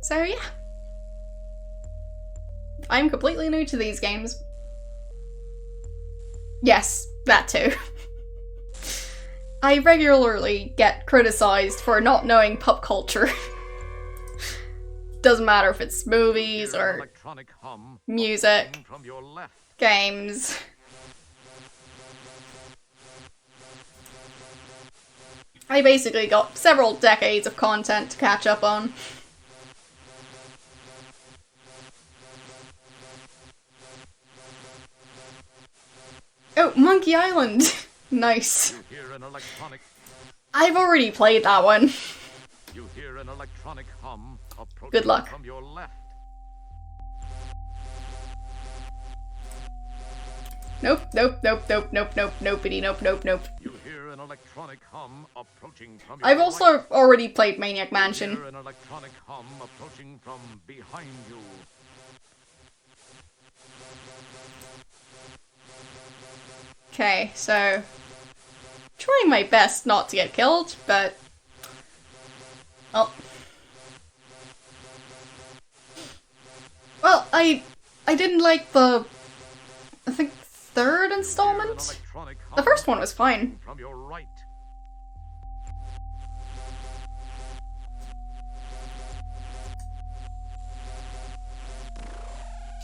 So, yeah. I'm completely new to these games. Yes, that too. I regularly get criticized for not knowing pop culture. Doesn't matter if it's movies or music, games. I basically got several decades of content to catch up on. Oh, Monkey Island! Nice. I've already played that one. You hear an electronic hum approaching Good luck. From your left. Nope, nope, nope, nope, nope, nope, nopey, nope, nope, nope. You hear an electronic hum approaching from your I've also right. already played Maniac Mansion. You hear an electronic hum approaching from behind you. Okay, so... trying my best not to get killed, but... Well, I didn't like the... I think third installment? The first one was fine. From your right.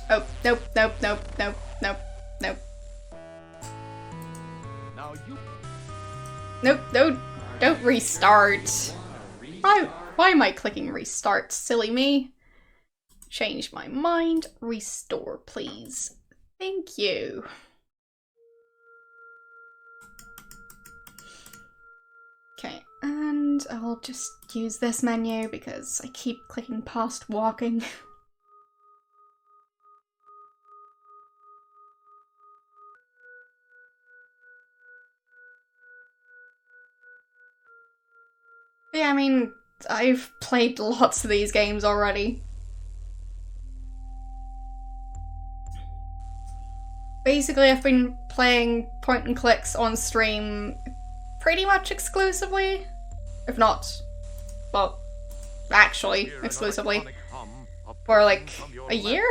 Oh, nope, nope, nope, nope, nope, nope. Now you... Nope, don't restart. Why am I clicking restart? Silly me. Change my mind. Restore, please. Thank you. Okay, and I'll just use this menu because I keep clicking past walking. Yeah, I mean, I've played lots of these games already. Basically, I've been playing point and clicks on stream pretty much exclusively. If not, well, actually exclusively. For like a year?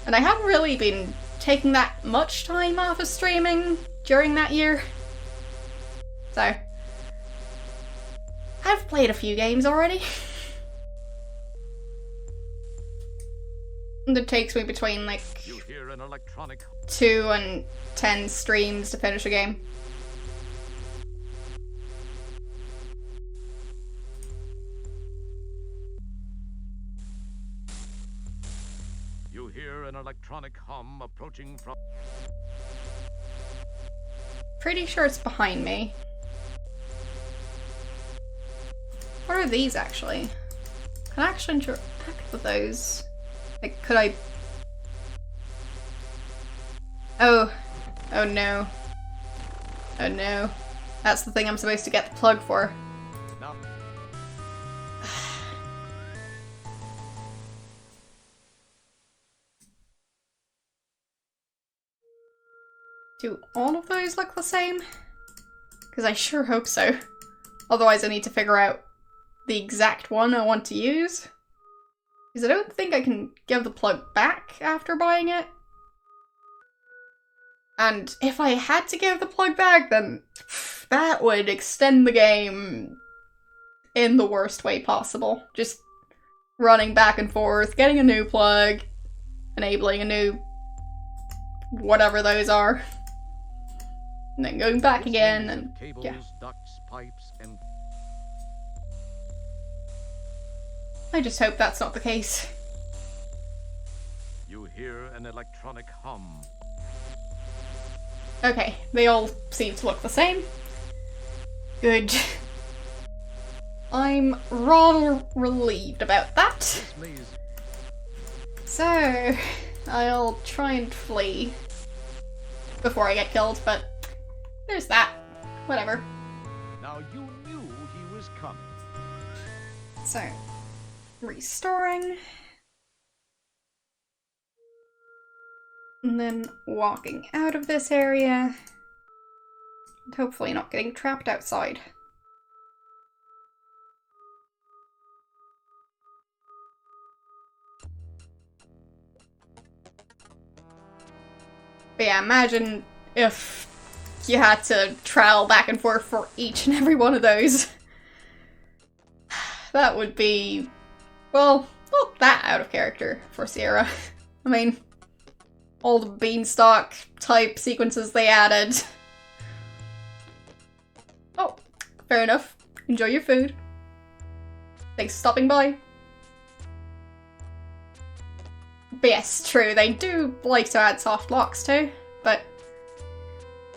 And I haven't really been taking that much time off of streaming during that year. So... I've played a few games already. And it takes me between like 2 and 10 streams to finish a game. You hear an electronic hum approaching from... Pretty sure it's behind me. What are these, actually? Can I actually interact with those? Like, could I... Oh. Oh no. Oh no. That's the thing I'm supposed to get the plug for. No. Do all of those look the same? Because I sure hope so. Otherwise I need to figure out the exact one I want to use. Because I don't think I can give the plug back after buying it. And if I had to give the plug back, then that would extend the game in the worst way possible. Just running back and forth, getting a new plug, enabling a new whatever those are, and then going back again, and cables, yeah. ducts, pipes, and... I just hope that's not the case. You hear an electronic hum. Okay, they all seem to look the same. Good. I'm rather relieved about that. This maze. So, I'll try and flee before I get killed, but there's that. Whatever. Now you knew he was coming. So, restoring. And then walking out of this area. And hopefully not getting trapped outside. But yeah, imagine if you had to travel back and forth for each and every one of those. That would be, well, not that out of character for Sierra. I mean, all the beanstalk type sequences they added. Oh, fair enough. Enjoy your food. Thanks for stopping by. But yes, true, they do like to add soft locks too, but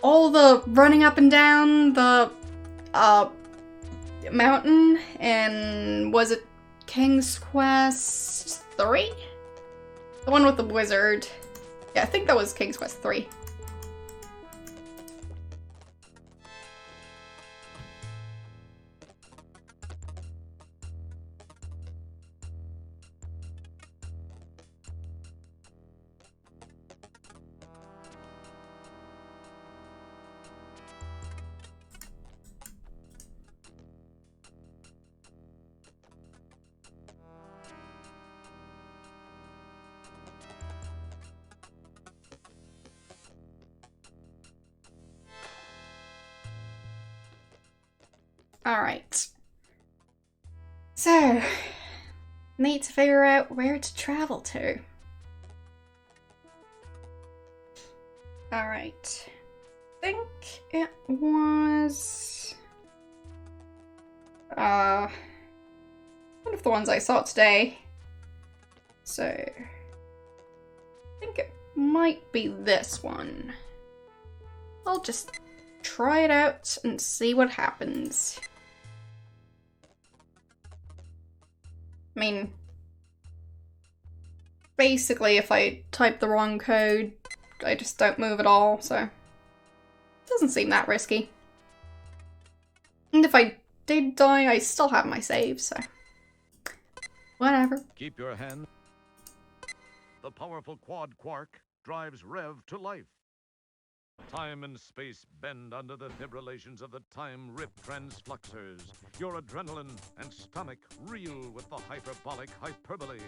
all the running up and down the mountain and was it King's Quest 3? The one with the wizard. Yeah, I think that was King's Quest 3. Alright. So, need to figure out where to travel to. Alright. I think it was... one of the ones I saw today. So, I think it might be this one. I'll just try it out and see what happens. I mean, basically if I type the wrong code, I just don't move at all, so it doesn't seem that risky. And if I did die, I still have my save, so whatever. Keep your hand. The powerful quad quark drives Rev to life. Time and space bend under the fibrillations of the time-rip transfluxers. Your adrenaline and stomach reel with the hyperbolic hyperbole.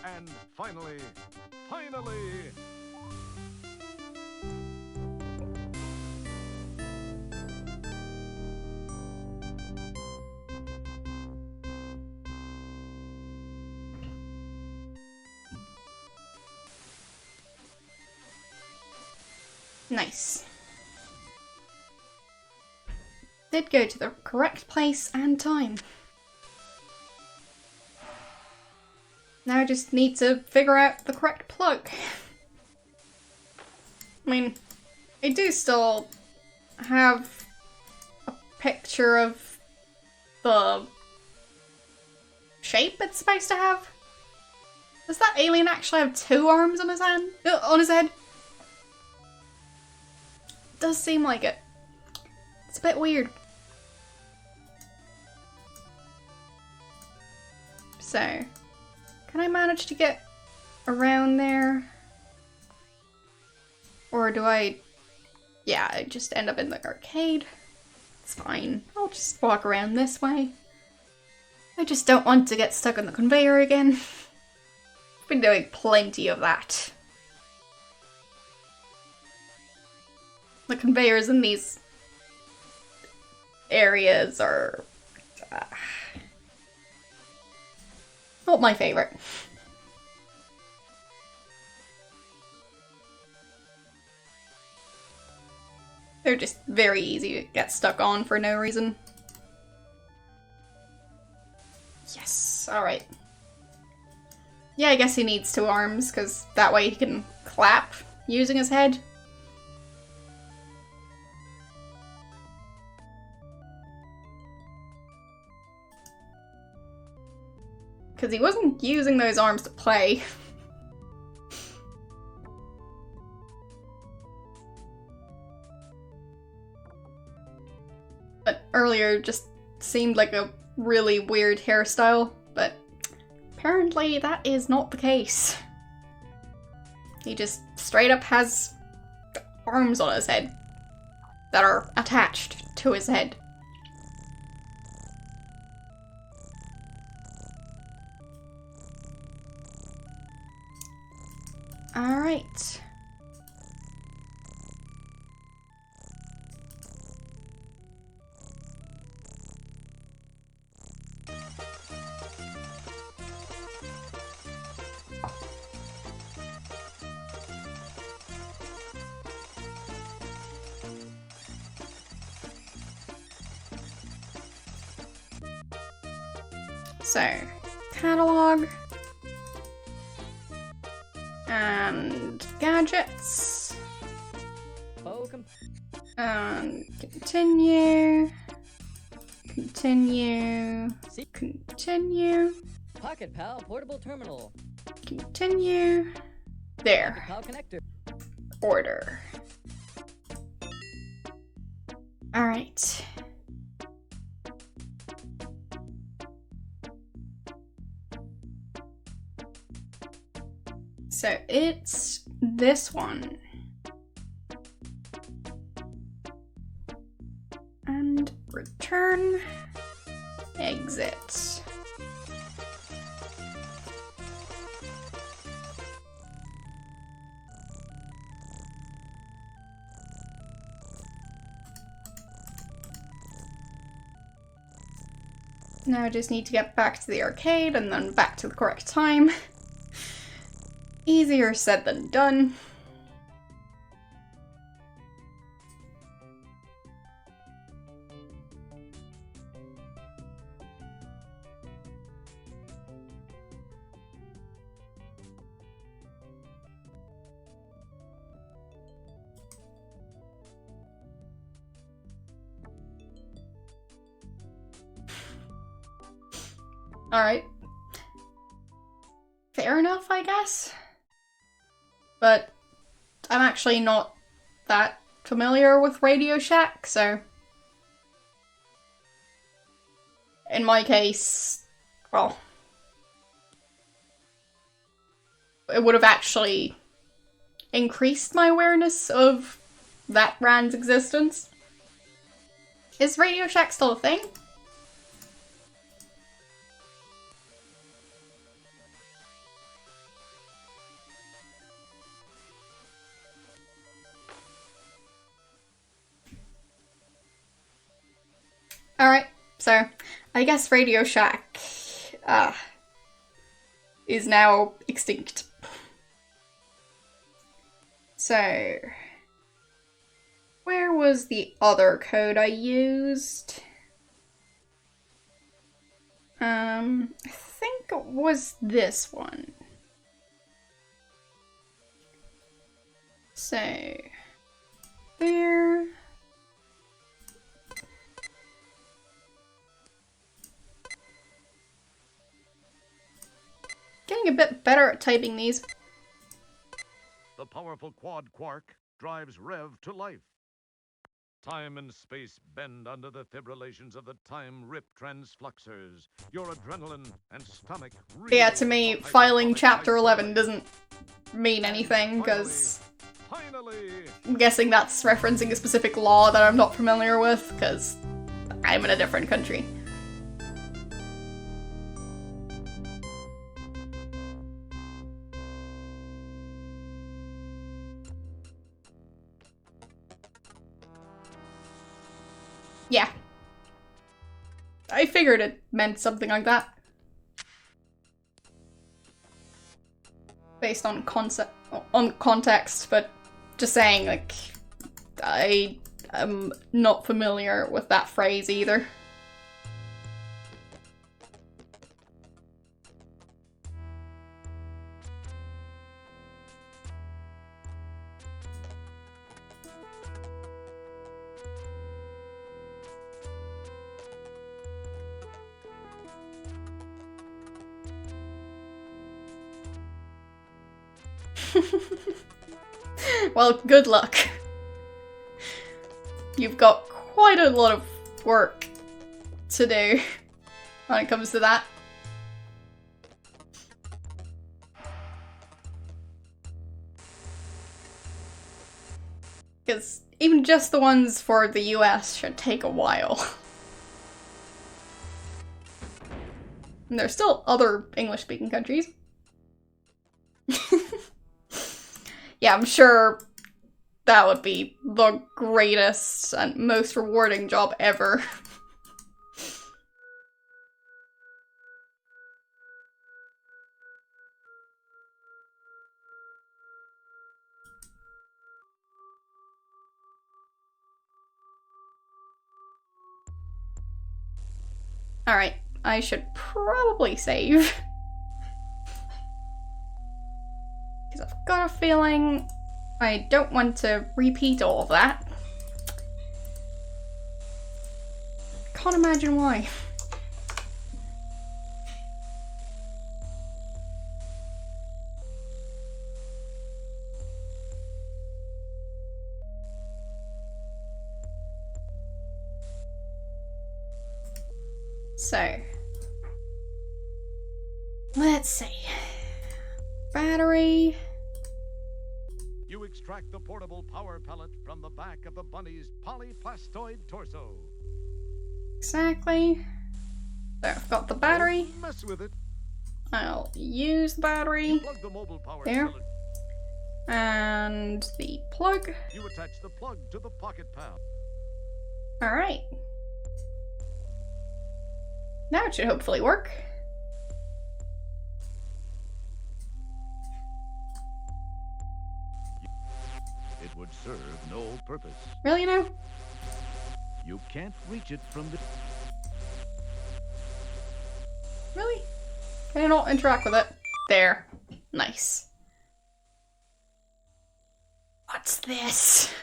And finally... Nice. Did go to the correct place and time. Now I just need to figure out the correct plug. I mean, I do still have a picture of the shape it's supposed to have. Does that alien actually have 2 arms on his hand? On his head? Does seem like it. It's a bit weird. So, can I manage to get around there? Or do I... Yeah, I just end up in the arcade. It's fine. I'll just walk around this way. I just don't want to get stuck on the conveyor again. I've been doing plenty of that. The conveyors in these areas are not my favorite. They're just very easy to get stuck on for no reason. Yes, alright. Yeah, I guess he needs 2 arms, because that way he can clap using his head. Because he wasn't using those arms to play. But earlier just seemed like a really weird hairstyle, but apparently that is not the case. He just straight up has arms on his head that are attached to his head. Alright. So, catalog. And gadgets. And continue. Continue. Continue. Pocket Pal portable terminal. Continue. There. Pal connector. Order. Alright. So it's this one. And return, exit. Now I just need to get back to the arcade and then back to the correct time. Easier said than done. Alright. Fair enough, I guess. But I'm actually not that familiar with Radio Shack, so in my case, well, it would have actually increased my awareness of that brand's existence. Is Radio Shack still a thing? Alright, so I guess Radio Shack is now extinct. So, where was the other code I used? I think it was this one. So, there. Getting a bit better at typing these. The powerful quad quark drives Rev to life. Time and space bend under the fibrillations of the time rip transfluxers. Your adrenaline and stomach. Yeah, to me, filing chapter 11 doesn't mean anything, because I'm guessing that's referencing a specific law that I'm not familiar with, because I'm in a different country. Yeah. I figured it meant something like that. Based on context, but just saying, like, I am not familiar with that phrase either. Well, good luck. You've got quite a lot of work to do when it comes to that. Because even just the ones for the US should take a while. And there's still other English-speaking countries. Yeah, I'm sure that would be the greatest and most rewarding job ever. Alright, I should probably save. Because I've got a feeling I don't want to repeat all of that. Can't imagine why. So, let's see. Battery. You extract the portable power pellet from the back of the bunny's polyplastoid torso. Exactly. So I've got the battery. Don't mess with it. I'll use the battery. Plug the mobile power There. pellet. And the plug. You attach the plug to the pocket pal. Alright. Now it should hopefully work. It would serve no purpose. Really now? You can't reach it from the... Really? Can I not interact with it? There. Nice. What's this?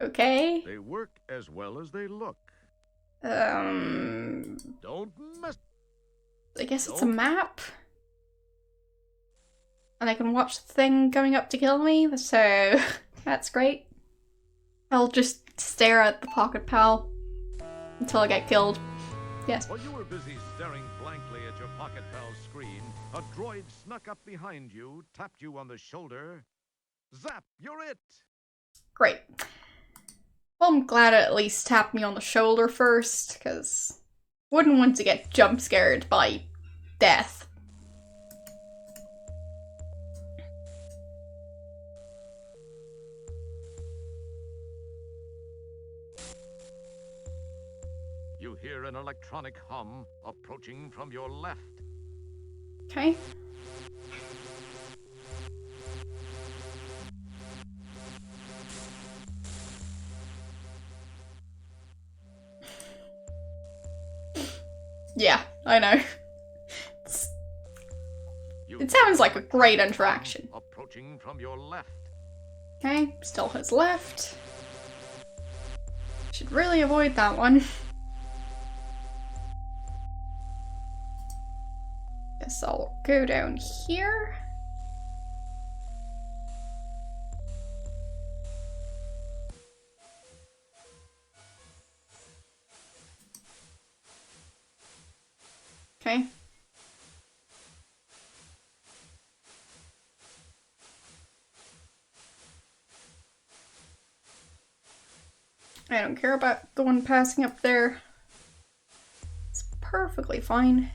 Okay. They work as well as they look. Don't mess... I guess it's a map? And I can watch the thing going up to kill me, so that's great. I'll just stare at the pocket pal until I get killed. Yes. While you were busy staring blankly at your pocket pal's screen, a droid snuck up behind you, tapped you on the shoulder. Zap, you're it! Great. Well, I'm glad it at least tapped me on the shoulder first, because wouldn't want to get jump scared by death. You hear an electronic hum approaching from your left. Okay. Yeah, I know. It sounds like a great interaction. Approaching from your left. Okay, still his left. Should really avoid that one. Guess I'll go down here. Okay. I don't care about the one passing up there. It's perfectly fine.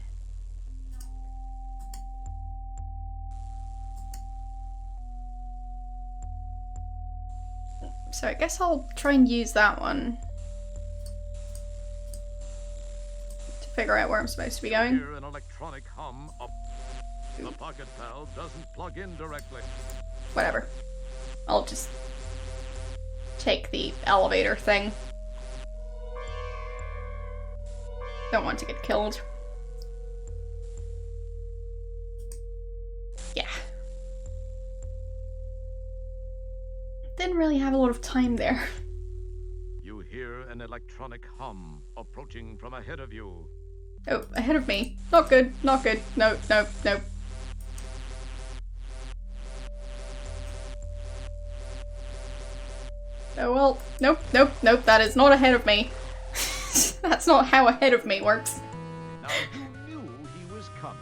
So I guess I'll try and use that one to figure out where I'm supposed to be going. Hear an electronic hum up. The pocket pal doesn't plug in directly. Whatever. I'll just take the elevator thing. Don't want to get killed. Yeah. Didn't really have a lot of time there. You hear an electronic hum approaching from ahead of you. Oh, ahead of me. Not good, not good. No, no, no. Oh well, nope, nope, nope, that is not ahead of me. That's not how ahead of me works. Now you knew he was coming.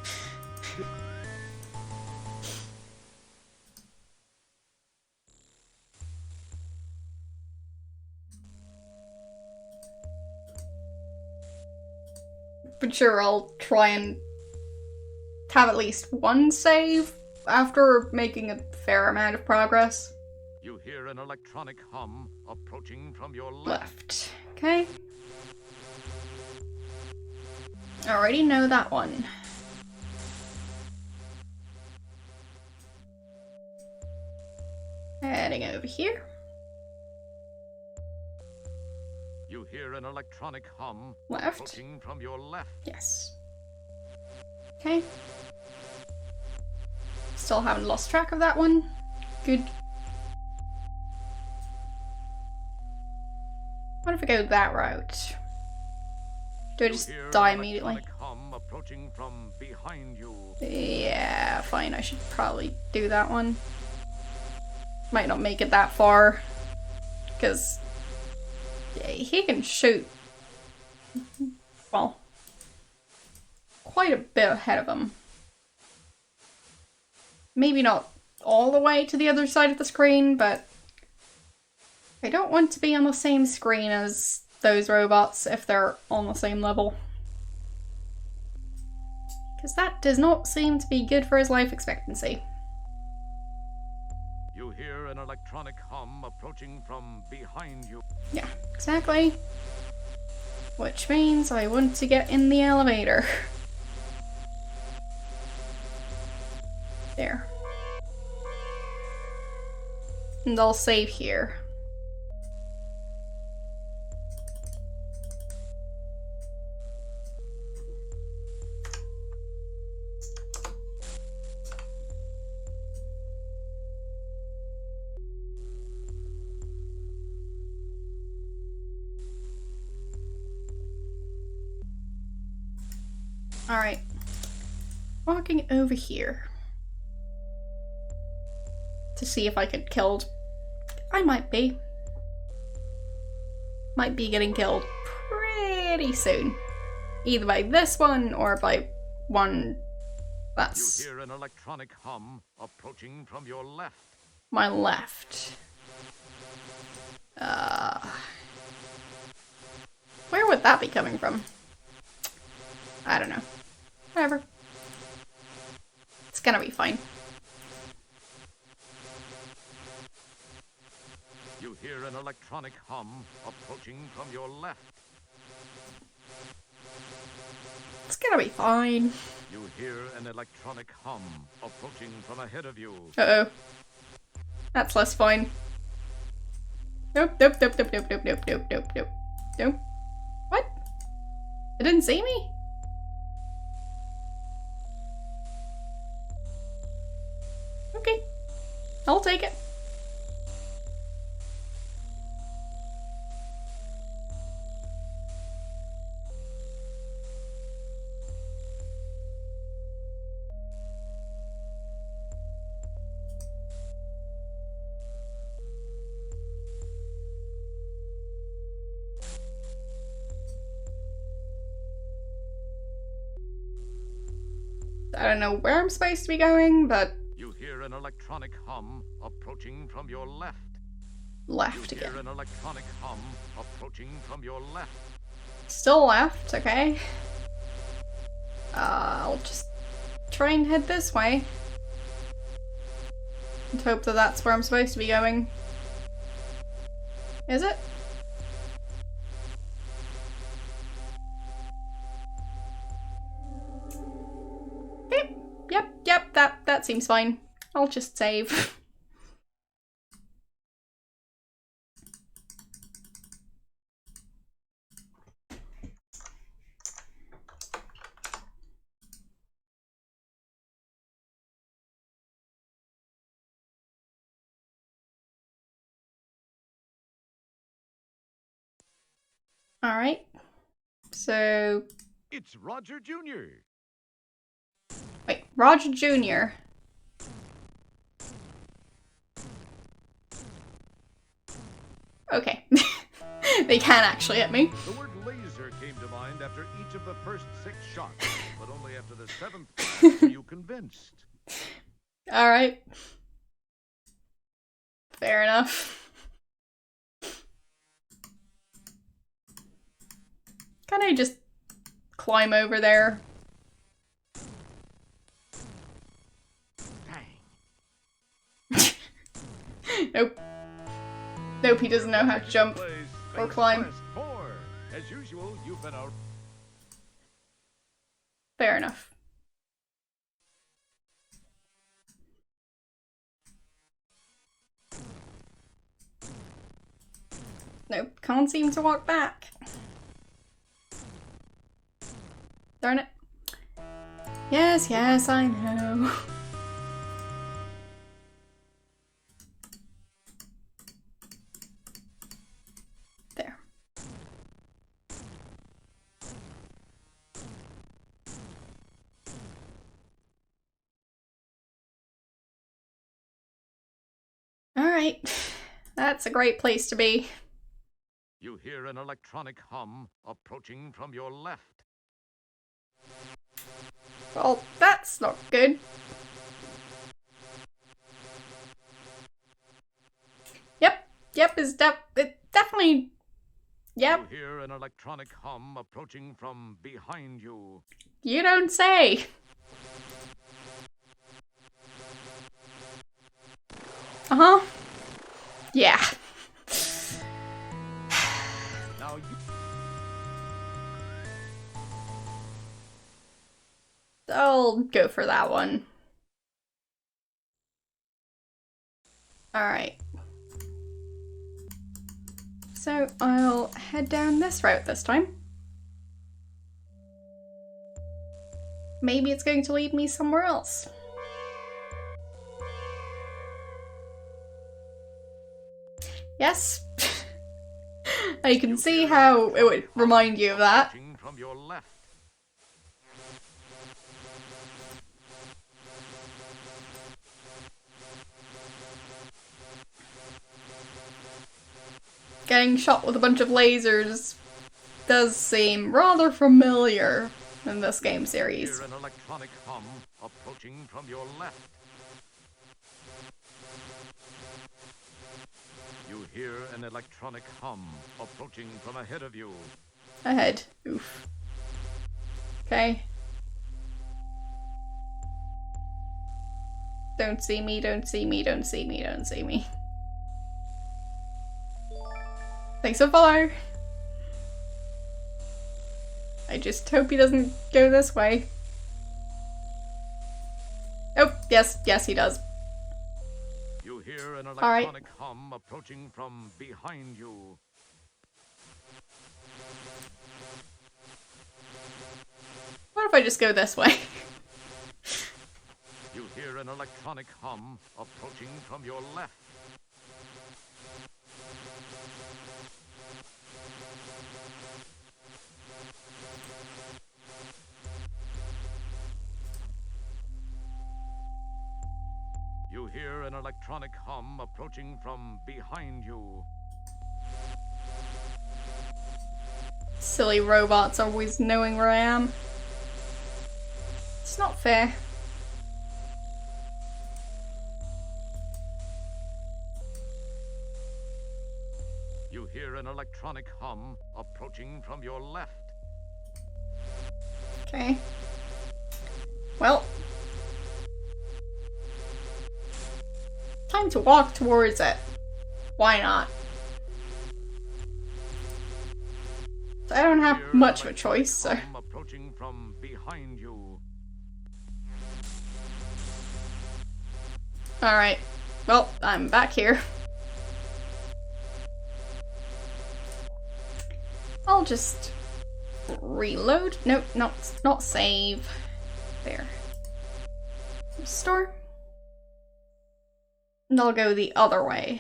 But sure, I'll try and have at least one save after making a fair amount of progress. You hear an electronic hum approaching from your Left. Okay. Already know that one. Heading over here. You hear an electronic hum Left. approaching from your left. Yes. Okay. Still haven't lost track of that one. Good. What if I go that route? Do I You just hear die an immediately? electronic hum approaching from behind you. Yeah, fine. I should probably do that one. Might not make it that far. Because he can shoot, well, quite a bit ahead of him. Maybe not all the way to the other side of the screen, but I don't want to be on the same screen as those robots if they're on the same level. Because that does not seem to be good for his life expectancy. You hear an electronic hum approaching from behind you. Yeah, exactly. Which means I want to get in the elevator. There. And I'll save here. Alright. Walking over here. To see if I get killed. I might be. Might be getting killed pretty soon. Either by this one or by one that's You hear an electronic hum approaching from your left. my left. Where would that be coming from? I don't know. Whatever. It's gonna be fine. You hear an electronic hum approaching from your left. It's gonna be fine. You hear an electronic hum approaching from ahead of you. Uh-oh. That's less fine. Nope, nope, nope, nope, nope, nope, nope, nope, nope, nope. Nope. What? It didn't see me? Okay. I'll take it. I don't know where I'm supposed to be going, but You hear an electronic hum approaching from your left. left You again. hear an electronic hum approaching from your left. Still left, okay. I'll just try and head this way. And hope that that's where I'm supposed to be going. Is it? Yep, that seems fine. I'll just save. Alright. So, It's Roger Jr. wait, Roger Jr. Okay. They can actually hit me. The word laser came to mind after each of the first 6 shots, but only after the 7th blast were you convinced. Alright. Fair enough. Can I just climb over there? Dang. Nope. Nope, he doesn't know how to jump or climb. As usual, you've been out. Fair enough. Nope, can't seem to walk back. Darn it. Yes, yes, I know. There. Alright. That's a great place to be. You hear an electronic hum approaching from your left. Well, that's not good. Yep, it's definitely... Yep. You hear an electronic hum approaching from behind you. You don't say. Uh-huh. Yeah. Now you... I'll go for that one. Alright. So I'll head down this route this time. Maybe it's going to lead me somewhere else. Yes. I can see how it would remind you of that. From your left. Getting shot with a bunch of lasers does seem rather familiar in this game series. Hear an electronic hum approaching from your left. You hear an electronic hum approaching from ahead of you. Ahead. Oof. Okay. Don't see me, don't see me, don't see me, don't see me. Thanks for follow. I just hope he doesn't go this way. Oh, yes, yes he does. You hear an electronic hum approaching from behind you. What if I just go this way? You hear an electronic hum approaching from your left. You hear an electronic hum approaching from behind you. Silly robots always knowing where I am. It's not fair. You hear an electronic hum approaching from your left. Okay. Well. Time to walk towards it. Why not? I don't have much of a choice, so. Approaching from behind you. Alright. Well, I'm back here. I'll just reload. Nope, not save. There. Restore. And I'll go the other way.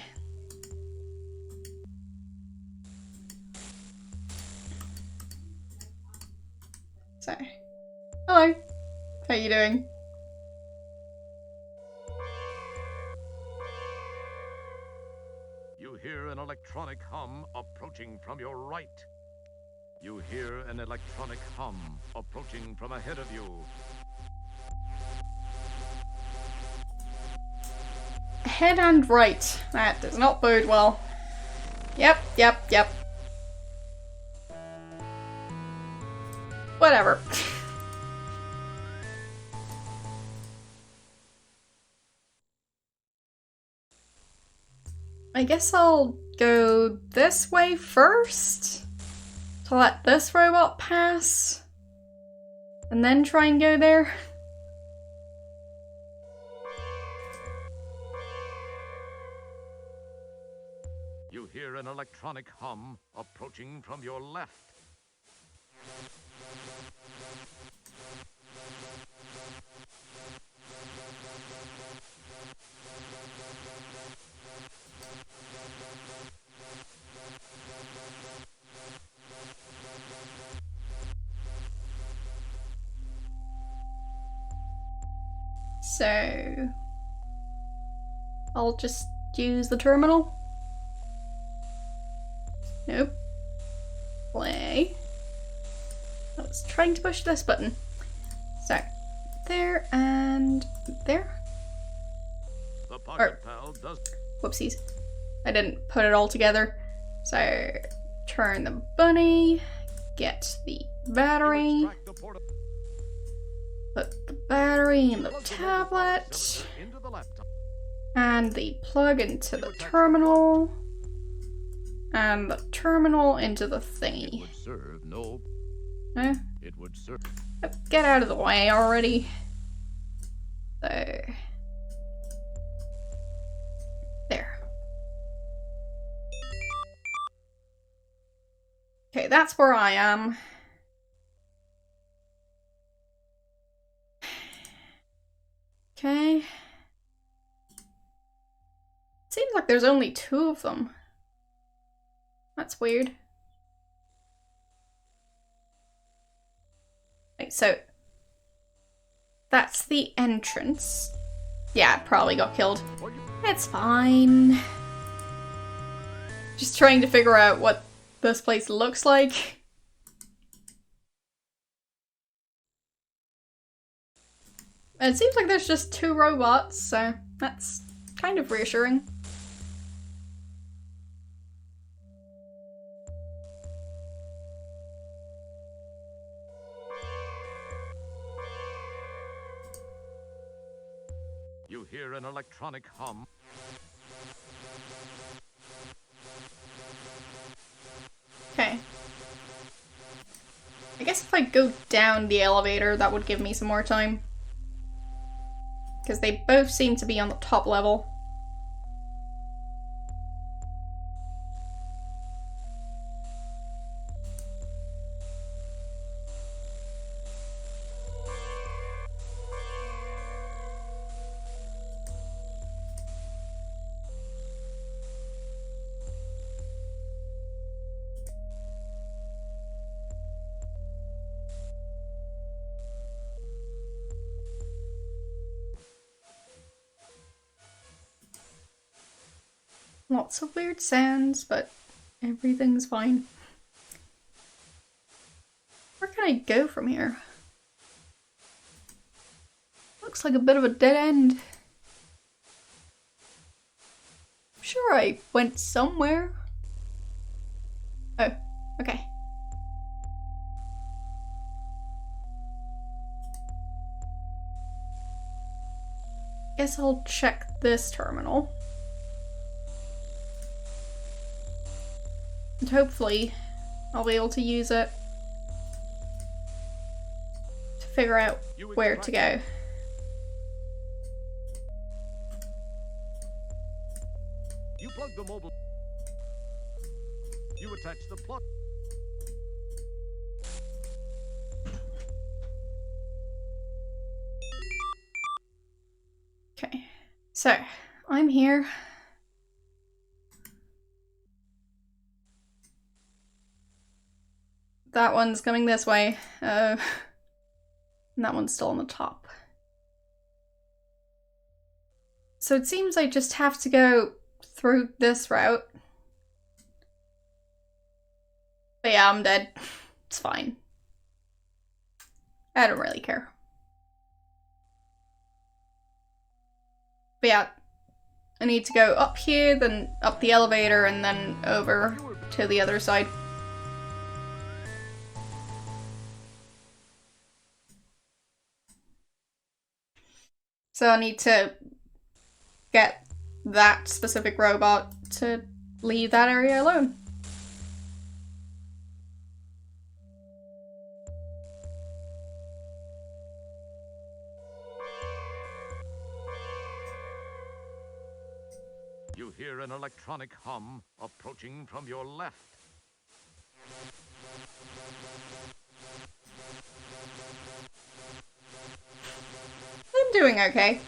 So, hello. How you doing? You hear an an electronic hum approaching from your right. You hear an electronic hum approaching from ahead of you. Ahead and right. That does not bode well. Yep. Whatever. I guess I'll go this way first to let this robot pass and then try and go there. You hear an electronic hum approaching from your left. So I'll just use the terminal. Nope. Play. I was trying to push this button. So, there and there. The Pocket Pal does. Whoopsies. I didn't put it all together. So, turn the bunny, get the battery, put the battery in the tablet, and the plug into the terminal. And the terminal into the thingy. It would serve no. Eh? It would serve. Get out of the way already. So. There. Okay, that's where I am. Okay. Seems like there's only 2 of them. That's weird. Right, so that's the entrance. Yeah, it probably got killed. It's fine. Just trying to figure out what this place looks like. It seems like there's just 2 robots, so that's kind of reassuring. You hear an electronic hum. Okay. I guess if I go down the elevator, that would give me some more time. Because they both seem to be on the top level. Lots of weird sounds, but everything's fine. Where can I go from here? Looks like a bit of a dead end. I'm sure I went somewhere. Oh, okay. Guess I'll check this terminal. And hopefully I'll be able to use it to figure out where to go. You plug the mobile. You attach the plug. Okay, so I'm here. That one's coming this way. And that one's still on the top. So it seems I just have to go through this route But yeah, I'm dead. It's fine. I don't really care. But yeah, I need to go up here, then up the elevator, and then over to the other side. So I need to get that specific robot to leave that area alone. You hear an electronic hum approaching from your left. I'm doing okay.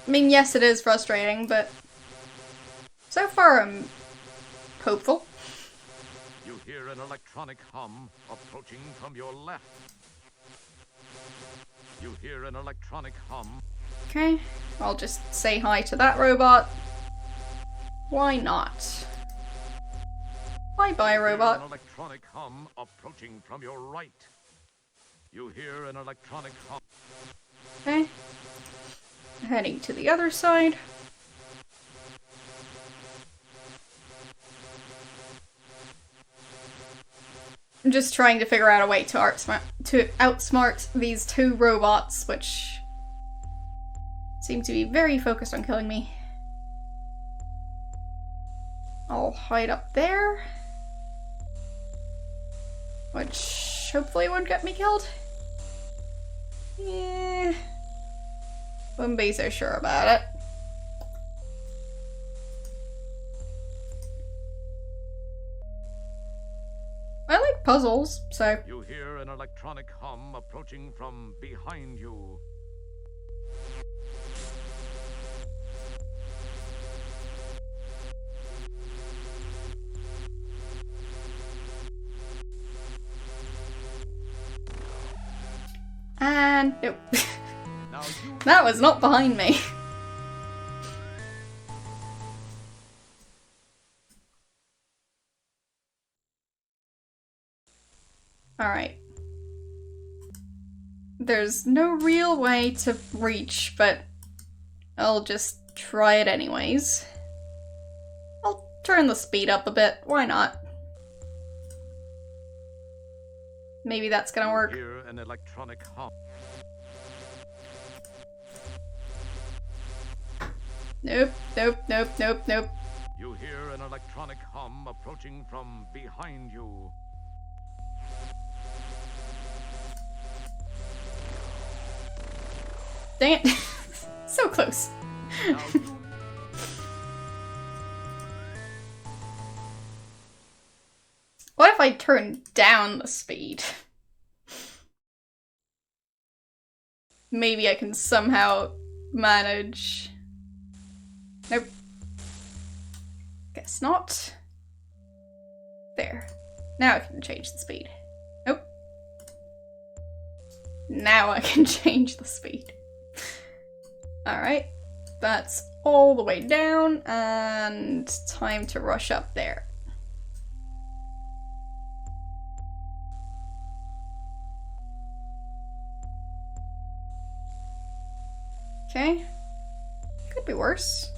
I mean, yes, it is frustrating, but so far I'm hopeful. You hear an electronic hum approaching from your left. You hear an electronic hum. Okay, I'll just say hi to that robot. Why not? Bye-bye, You hear robot. an electronic hum approaching from your right. You hear an electronic hum. Okay. Heading to the other side. I'm just trying to figure out a way to outsmart these two robots, which seem to be very focused on killing me. I'll hide up there, which hopefully won't get me killed. Yeah, wouldn't be so sure about it. I like puzzles, so... You hear an electronic hum approaching from behind you. And nope. Now you That was not behind me. Alright. There's no real way to reach, but I'll just try it anyways. I'll turn the speed up a bit, why not? Maybe that's gonna work. hear an electronic hum. Nope, nope, nope, nope, nope. You hear an electronic hum approaching from behind you. Dang it. So close. Now you What if I turn down the speed? Maybe I can somehow manage. Nope. Guess not. There. Now I can change the speed. Nope. Now I can change the speed. Alright. That's all the way down, and time to rush up there. Okay. Could be worse.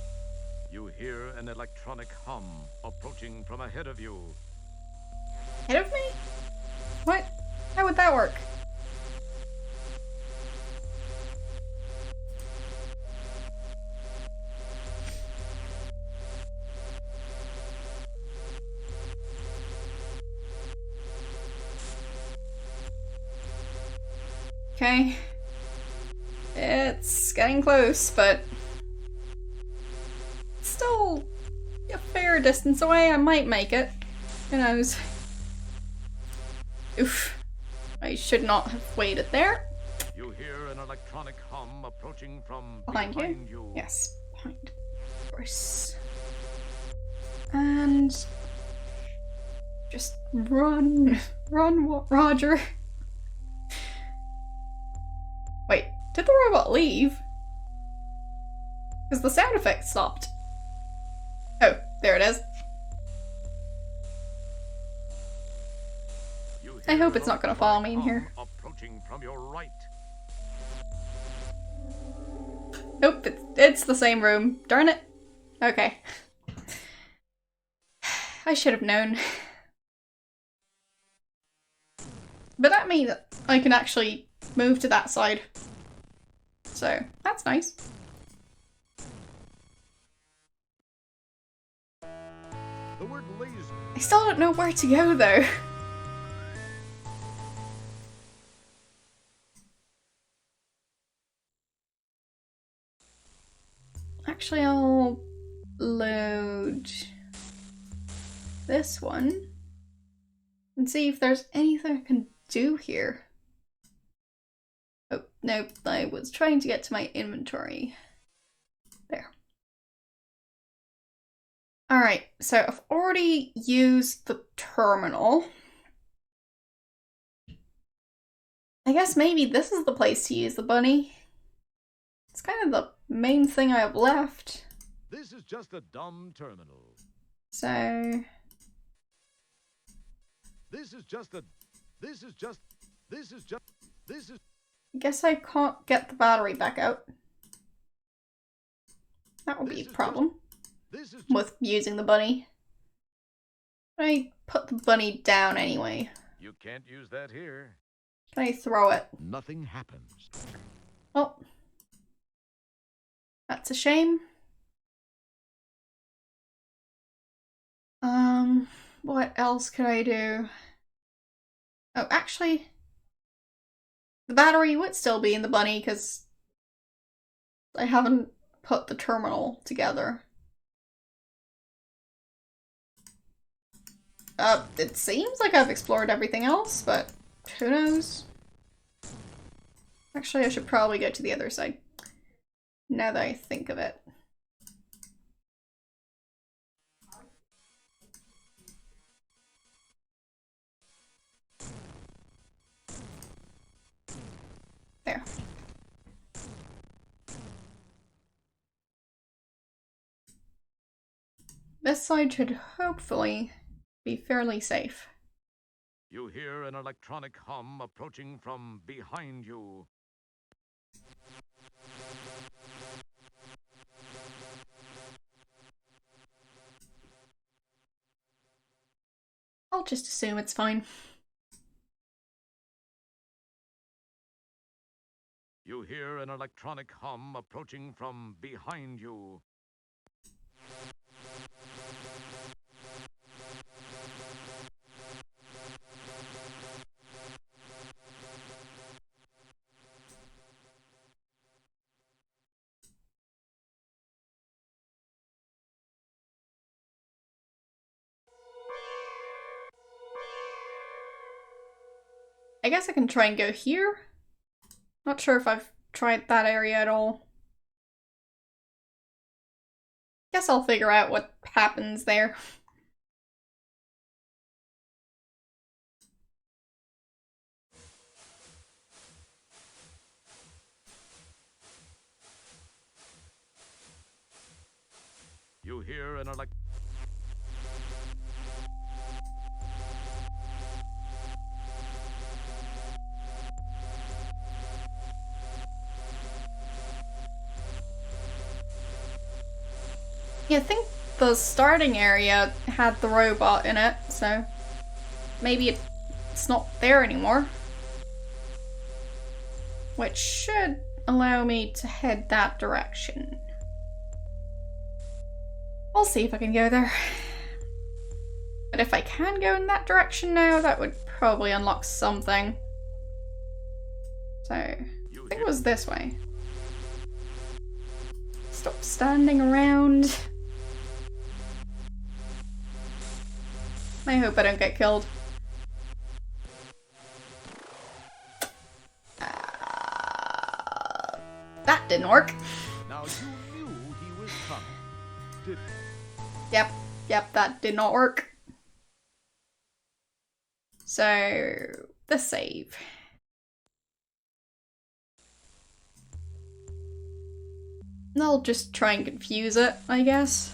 You hear an electronic hum approaching from ahead of you. Ahead of me? What? How would that work? Okay. It's getting close, but still a fair distance away. I might make it. Who knows? Oof. I should not have waited there. You hear an electronic hum approaching from Behind behind you? you. Yes, behind. Of course. And just run. Run, Roger. Wait, did the robot leave? Because the sound effect stopped. Oh, there it is. I hope it's not going to follow me in here. Approaching from your right. Nope, it's the same room. Darn it. Okay. I should have known. But that means I can actually move to that side. So, that's nice. The word laser. I still don't know where to go though. Actually, I'll load this one and see if there's anything I can do here. Oh, no, I was trying to get to my inventory. There. Alright, so I've already used the terminal. I guess maybe this is the place to use the bunny. It's kind of the main thing I have left. This is just a dumb terminal. So... I guess I can't get the battery back out. That will be a problem with using the bunny. I put the bunny down anyway. You can't use that here. Can I throw it? Nothing happens. Oh. That's a shame. What else could I do? Oh, actually, the battery would still be in the bunny because I haven't put the terminal together. It seems like I've explored everything else, but who knows? Actually, I should probably go to the other side, now that I think of it. There. This side should hopefully be fairly safe. You hear an electronic hum approaching from behind you. I'll just assume it's fine. You hear an electronic hum approaching from behind you. I guess I can try and go here. Not sure if I've tried that area at all. Guess I'll figure out what happens there. You hear an Yeah, I think the starting area had the robot in it, so maybe it's not there anymore. Which should allow me to head that direction. I'll see if I can go there. But if I can go in that direction now, that would probably unlock something. So, I think it was this way. Stop standing around. I hope I don't get killed. That didn't work. Now you knew he was coming. Yep, that did not work. So, the save. I'll just try and confuse it, I guess.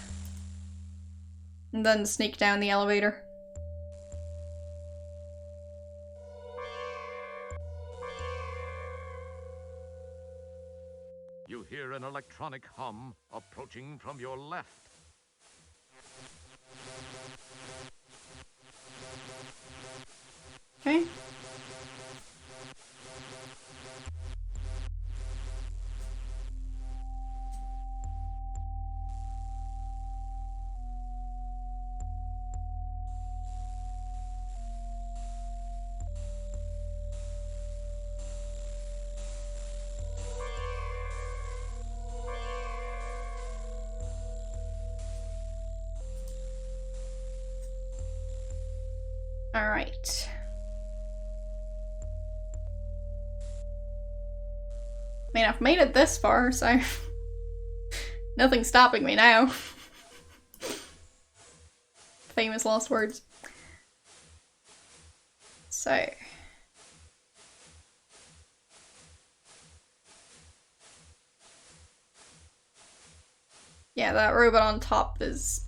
and then sneak down the elevator. You hear an electronic hum approaching from your left. Okay. Alright. I mean, I've made it this far, so nothing's stopping me now. Famous lost words. So. Yeah, that robot on top is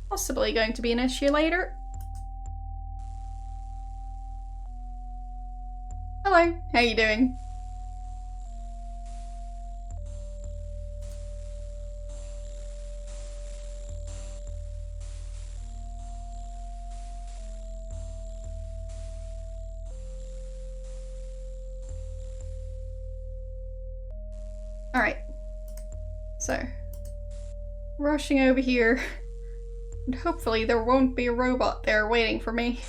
possibly going to be an issue later. Hello, how you doing? Alright. So, rushing over here. And hopefully there won't be a robot there waiting for me.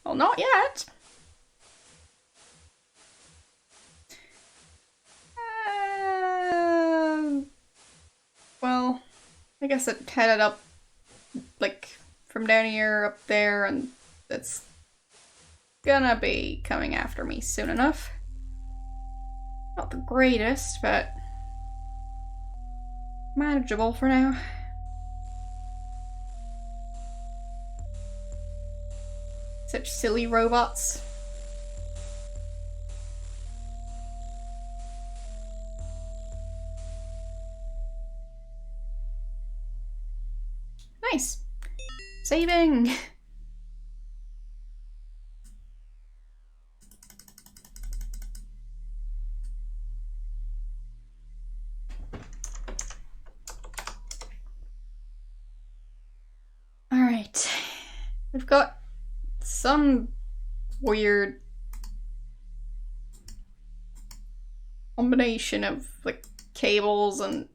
Well, not yet. Well, I guess it headed up, like, from down here up there, and it's gonna be coming after me soon enough. Not the greatest, but manageable for now. Such silly robots. Nice. Saving. Alright. We've got some weird combination of like cables and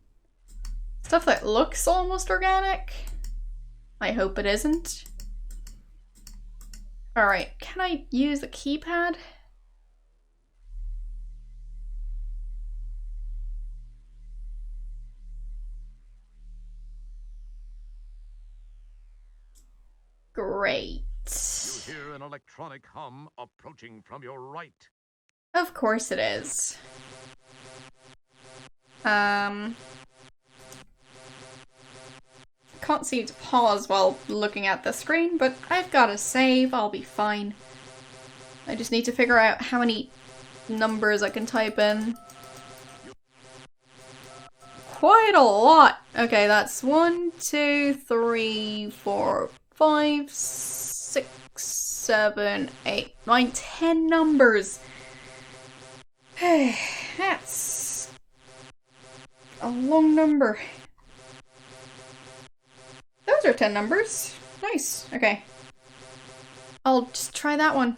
stuff that looks almost organic. I hope it isn't. Alright, can I use the keypad? Great. You hear an electronic hum approaching from your right. Of course it is. Can't seem to pause while looking at the screen, but I've got a save, I'll be fine. I just need to figure out how many numbers I can type in. Quite a lot! Okay, that's 1, 2, 3, 4, 5, 6, 7, 8, 9, 10 numbers! That's a long number. Those are 10 numbers. Nice. Okay. I'll just try that one.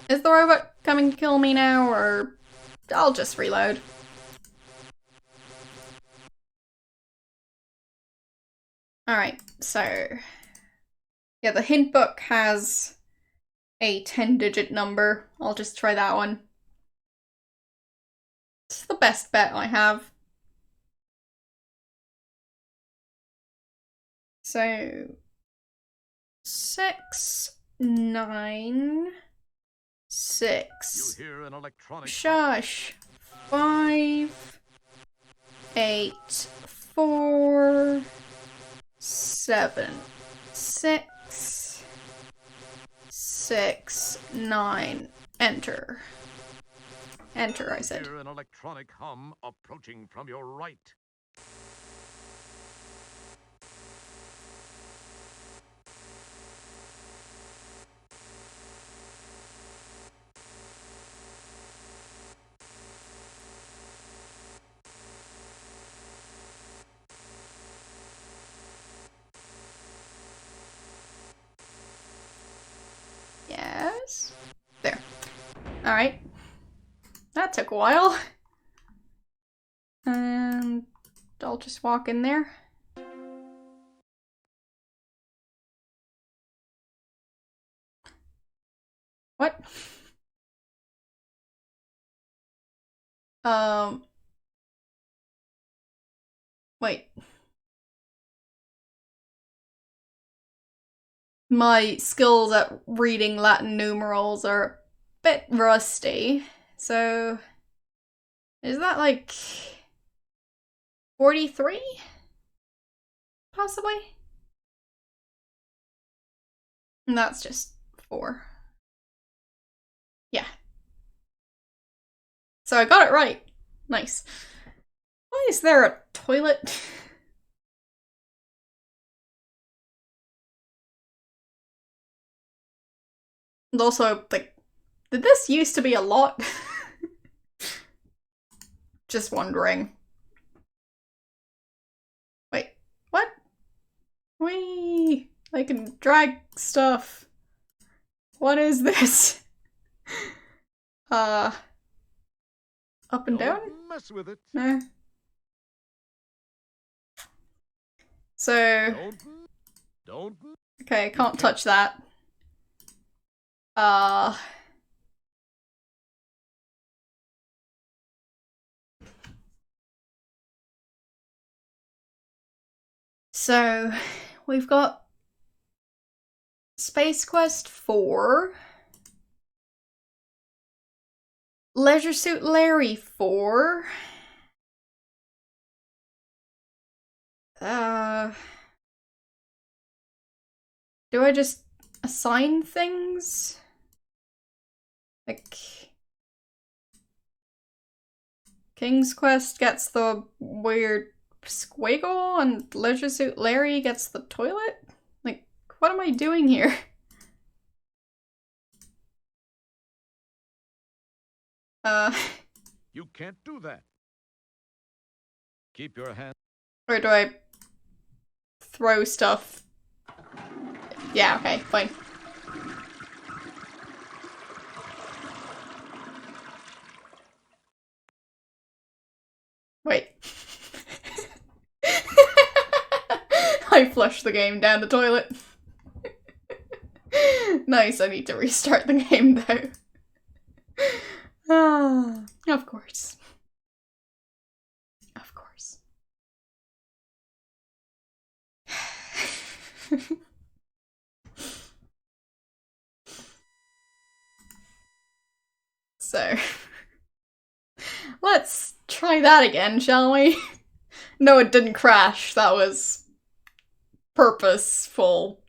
Is the robot coming to kill me now, or I'll just reload? Alright, so yeah, the hint book has a 10-digit number. I'll just try that one. It's the best bet I have. So 6, 9, 6. You hear an electronic Shush. 5, 8, 4, 7, 6, 6, 9. Enter. Enter, I said. Hear an electronic hum approaching from your right. Yes. There. Alright. That took a while. And I'll just walk in there. What? Wait. My skills at reading Latin numerals are a bit rusty, so is that like 43? Possibly? And that's just 4. Yeah. So I got it right. Nice. Why is there a toilet? And also, like, did this used to be a lot? Just wondering. Wait, what? Whee! I can drag stuff. What is this? Up and down? Don't mess with it. No. So, Don't. okay, can't touch that. So, we've got Space Quest 4, Leisure Suit Larry 4, do I just assign things? Like, King's Quest gets the weird squiggle and Leisure Suit Larry gets the toilet? Like, what am I doing here? You can't do that. Keep your hand. Or do I throw stuff? Yeah, okay, fine. Wait. I flushed the game down the toilet. Nice, I need to restart the game though. Of course. Of course. So, let's try that again, shall we? No, it didn't crash. That was purposeful.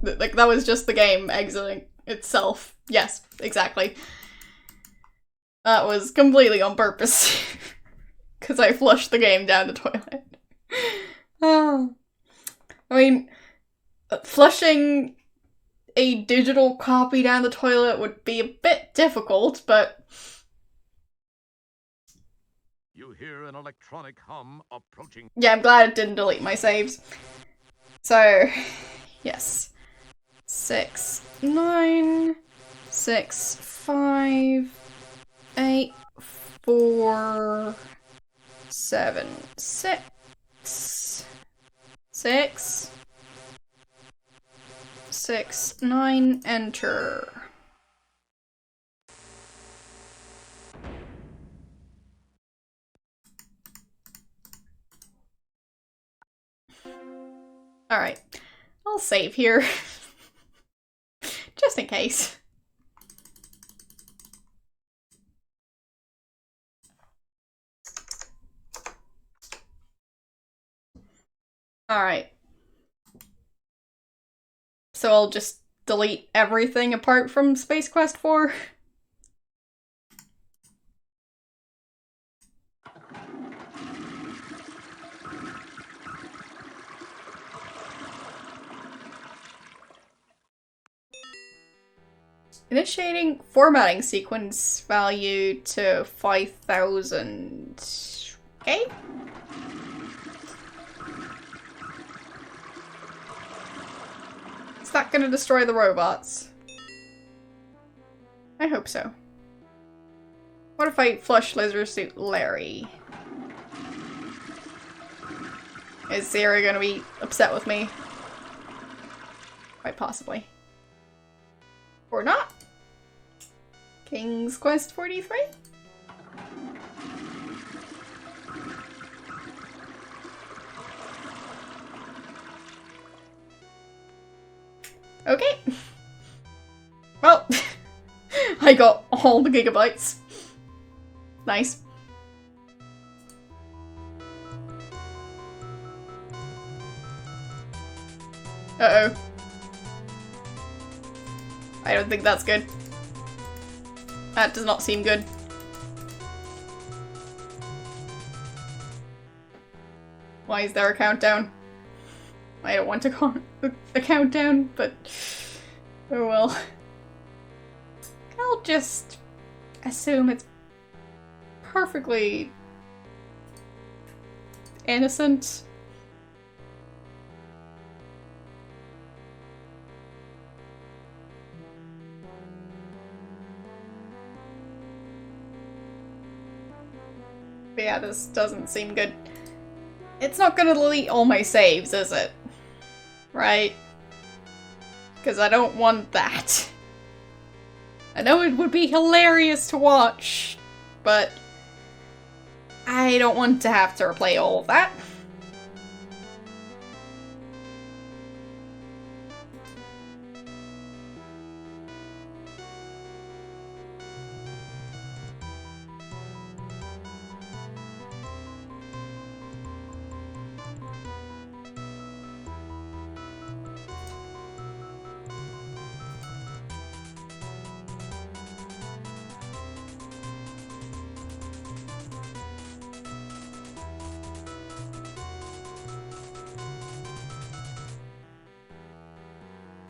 Like, that was just the game exiting itself. Yes, exactly. That was completely on purpose. Because I flushed the game down the toilet. Oh. I mean, flushing a digital copy down the toilet would be a bit difficult, but... You hear an electronic hum approaching. Yeah, I'm glad it didn't delete my saves. So, yes. 6, 9, 6, 5, 8, 4, 7, 6, 6, 6, 9, enter. Alright, I'll save here. Just in case. Alright. So I'll just delete everything apart from Space Quest 4. Initiating formatting sequence value to 5,000. Okay. Is that gonna destroy the robots? I hope so. What if I flush Lizard Suit Larry? Is Sarah gonna be upset with me? Quite possibly. Or not. King's Quest 43? Okay. Well, I got all the gigabytes. Nice. Uh-oh. I don't think that's good. That does not seem good. Why is there a countdown? I don't want to call a countdown, but oh well. I'll just assume it's perfectly innocent. But yeah, this doesn't seem good. It's not gonna delete all my saves, is it? Right? Because I don't want that. I know it would be hilarious to watch, but I don't want to have to replay all of that.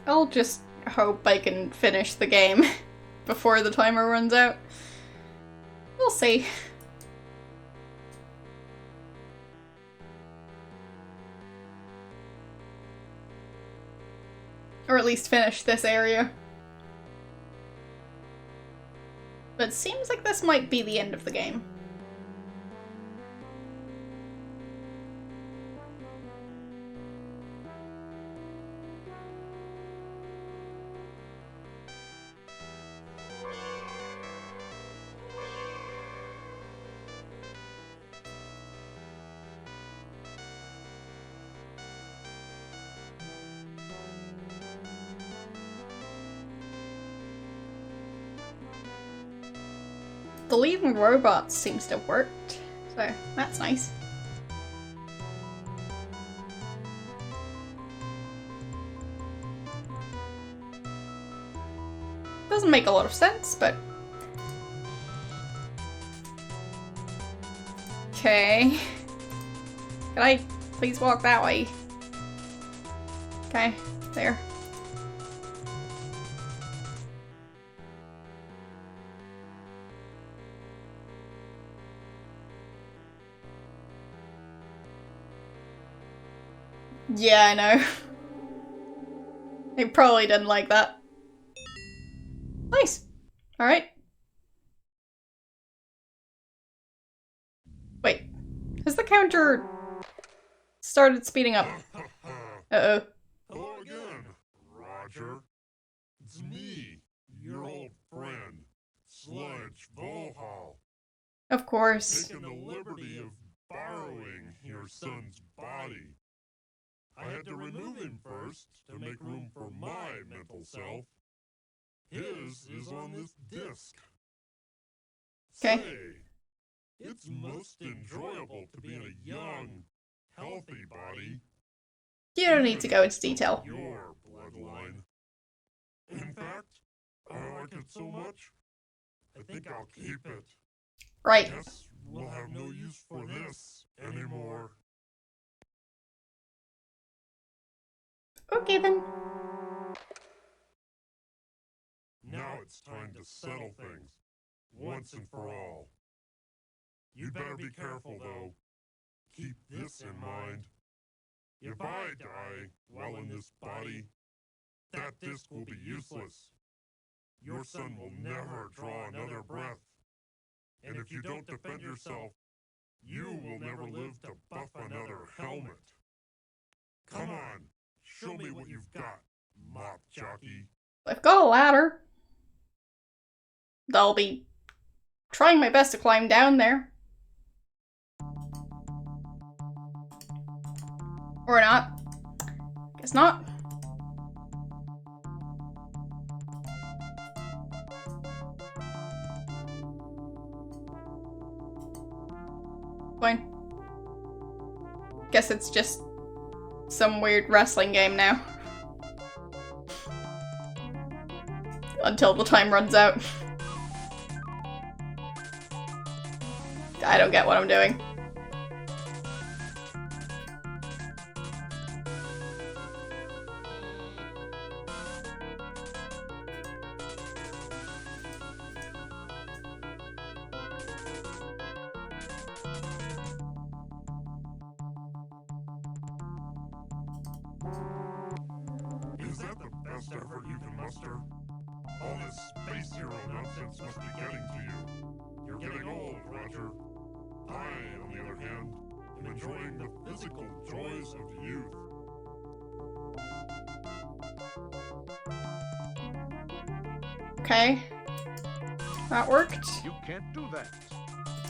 I'll just hope I can finish the game before the timer runs out. We'll see. Or at least finish this area. But it seems like this might be the end of the game. The leaving robots seems to have worked, so that's nice. Doesn't make a lot of sense, but... Okay. Can I please walk that way? Okay, there. Yeah, I know. They probably didn't like that. Nice. Alright. Wait. Has the counter started speeding up? Uh-oh. Hello again, Roger. It's me, your old friend, Sludge Volhall. Of course. Taking the liberty of borrowing your son's body. I had to remove him first to make room for my mental self. His is on this disc. Okay. Say, it's most enjoyable to be in a young, healthy body. You don't need to go into detail. Your bloodline. In fact, I like it so much, I think I'll keep it. Right. Guess we'll have no use for this anymore. Okay then. Now it's time to settle things, once and for all. You'd better be careful, though. Keep this in mind. If I die while in this body, that disc will be useless. Your son will never draw another breath. And if you don't defend yourself, you will never live to buff another helmet. Come on, show me what you've got, mop jockey. I've got a ladder. I'll be trying my best to climb down there. Or not. Guess not. Fine. Guess it's just some weird wrestling game now. Until the time runs out. I don't get what I'm doing. Is that the best effort you can muster? All this space hero nonsense must be getting to you. You're getting old, Roger. I, on the other hand, am enjoying the physical joys of youth. Okay. That worked. You can't do that.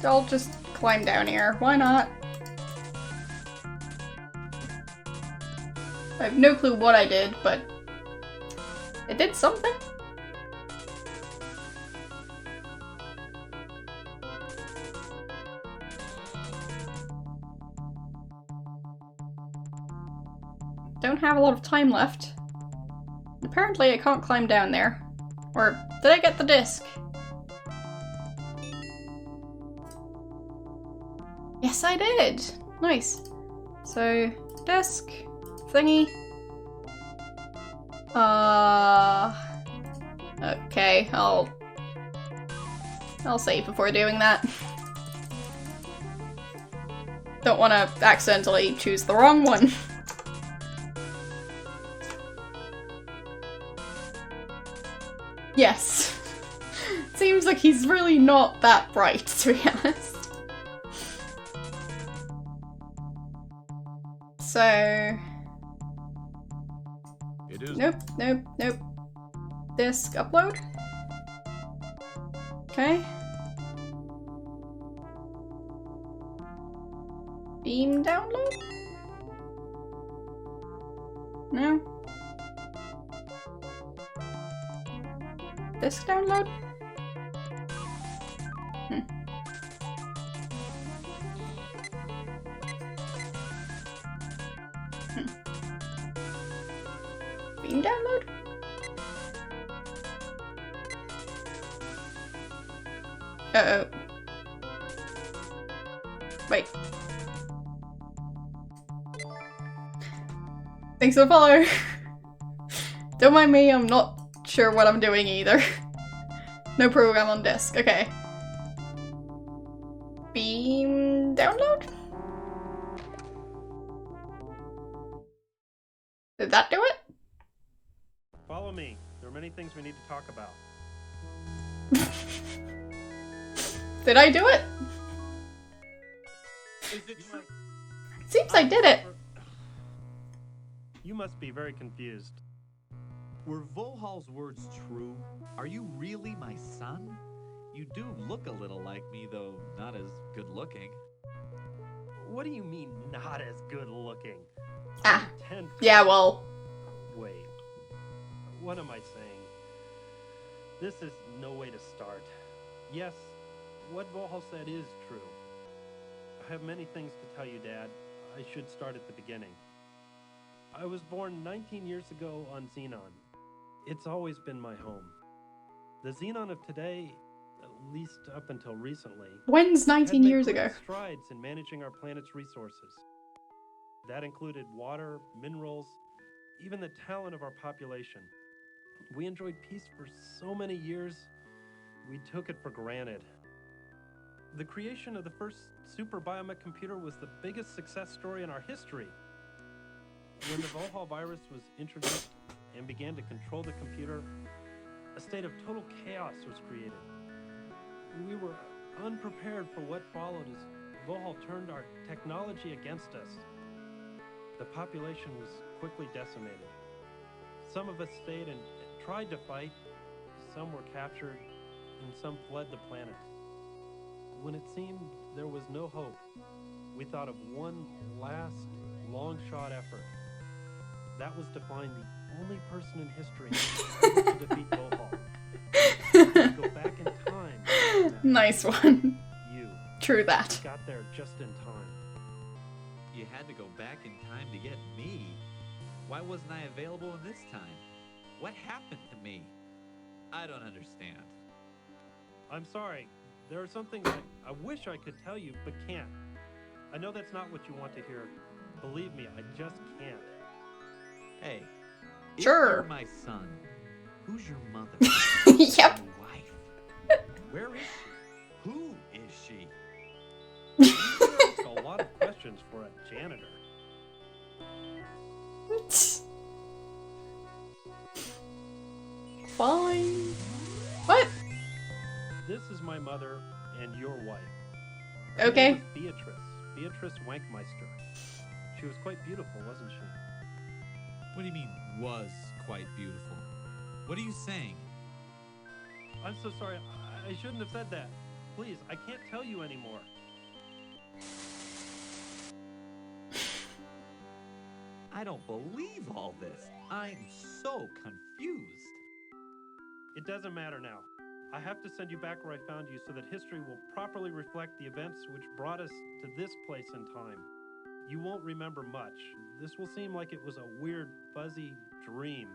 I'll just climb down here. Why not? I have no clue what I did, but it did something. Don't have a lot of time left. Apparently I can't climb down there. Or did I get the disc? Yes, I did! Nice. So, disc, thingy. Okay, I'll save before doing that. Don't want to accidentally choose the wrong one. Yes. Seems like he's really not that bright, to be honest. So... It is Nope, nope, nope. Disk upload. Okay. Beam download? No. Disk download? Beam download? Uh-oh. Wait. Thanks for the follow. Don't mind me, I'm not sure what I'm doing either. No program on disk. Okay. Beam download? Did that do it? Follow me. There are many things we need to talk about. Did I do it? Is it true? Seems I did it. You must be very confused. Were Volhal's words true? Are you really my son? You do look a little like me, though not as good looking. What do you mean, not as good looking? Ah. Intent. Yeah, well. Wait. What am I saying? This is no way to start. Yes, what Volhal said is true. I have many things to tell you, Dad. I should start at the beginning. I was born 19 years ago on Xenon. It's always been my home. The Xenon of today, at least up until recently, When's 19 had made years great ago? strides in managing our planet's resources. That included water, minerals, even the talent of our population. We enjoyed peace for so many years, we took it for granted. The creation of the first super biomech computer was the biggest success story in our history. When the Volhall virus was introduced and began to control the computer, a state of total chaos was created. We were unprepared for what followed as Volhall turned our technology against us. The population was quickly decimated. Some of us stayed and tried to fight, some were captured, and some fled the planet. When it seemed there was no hope, we thought of one last, long-shot effort. That was to find the only person in history able to defeat Volhall. We go back in time. Nice one. You True that. got there just in time. You had to go back in time to get me. Why wasn't I available in this time? What happened to me? I don't understand. I'm sorry. There are some things I wish I could tell you, but can't. I know that's not what you want to hear. Believe me, I just can't. Hey, Sure. if you're my son, who's your mother? Yep. Your wife? Where is she? Who is she? That's a lot of questions for a janitor. Fine. What? This is my mother and your wife. Okay. Her name was Beatrice Wankmeister. She was quite beautiful, wasn't she? What do you mean, was quite beautiful? What are you saying? I'm so sorry. I shouldn't have said that. Please, I can't tell you anymore. I don't believe all this. I'm so confused. It doesn't matter now. I have to send you back where I found you so that history will properly reflect the events which brought us to this place and time. You won't remember much. This will seem like it was a weird, fuzzy dream.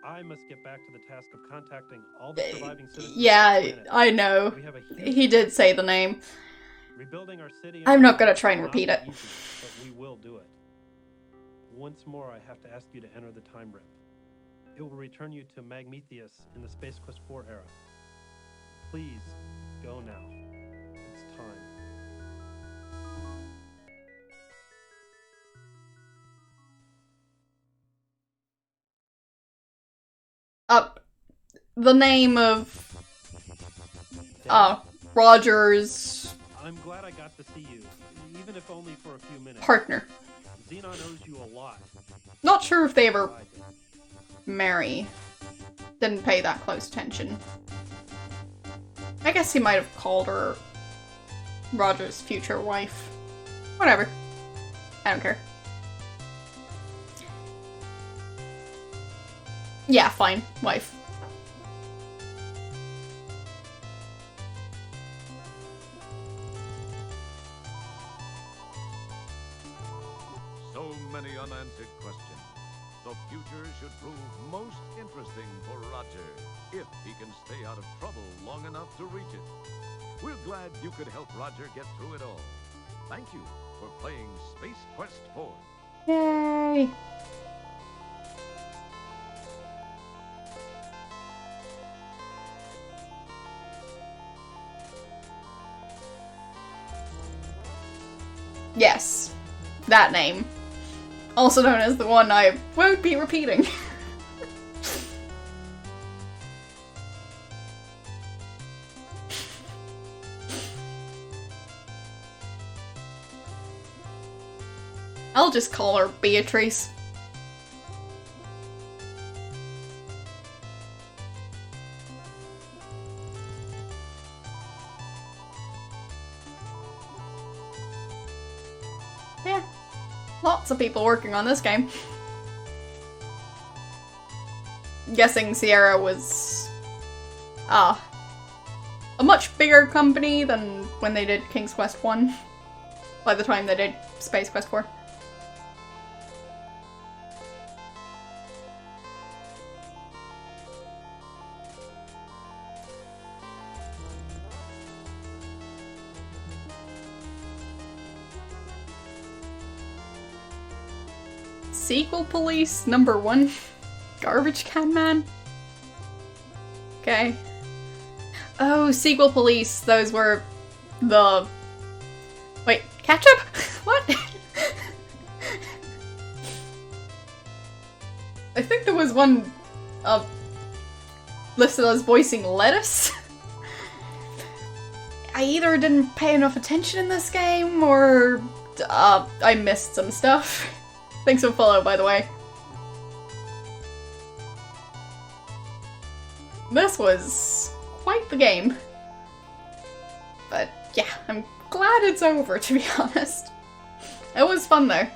I must get back to the task of contacting all the surviving citizens of the Yeah, planet. I know. We have a huge He did say the name. Rebuilding our city. I'm not gonna try and will repeat not it. be easy, but we will do it. Once more, I have to ask you to enter the time rip. It will return you to Magmetheus in the Space Quest 4 era. Please, go now. It's time. The name of Roger's I'm glad I got to see you, even if only for a few minutes. partner. Xenon owes you a lot. Not sure if they ever I did. marry. Didn't pay that close attention. I guess he might have called her Roger's future wife. Whatever. I don't care. Yeah, fine. Wife. So many unanswered questions. The future should prove most interesting for Roger, if he can stay out of trouble long enough to reach it. We're glad you could help Roger get through it all. Thank you for playing Space Quest 4. Yay! Yes, that name. Also known as the one I won't be repeating. I'll just call her Beatrice. Yeah, lots of people working on this game. Guessing Sierra was a much bigger company than when they did King's Quest 1, by the time they did Space Quest 4. Sequel Police #1. Garbage Can Man? Okay. Oh, Sequel Police. Those were the... Wait, ketchup? What? I think there was one listed as voicing lettuce. I either didn't pay enough attention in this game, or I missed some stuff. Thanks for follow, by the way. This was quite the game. But yeah, I'm glad it's over, to be honest. It was fun though.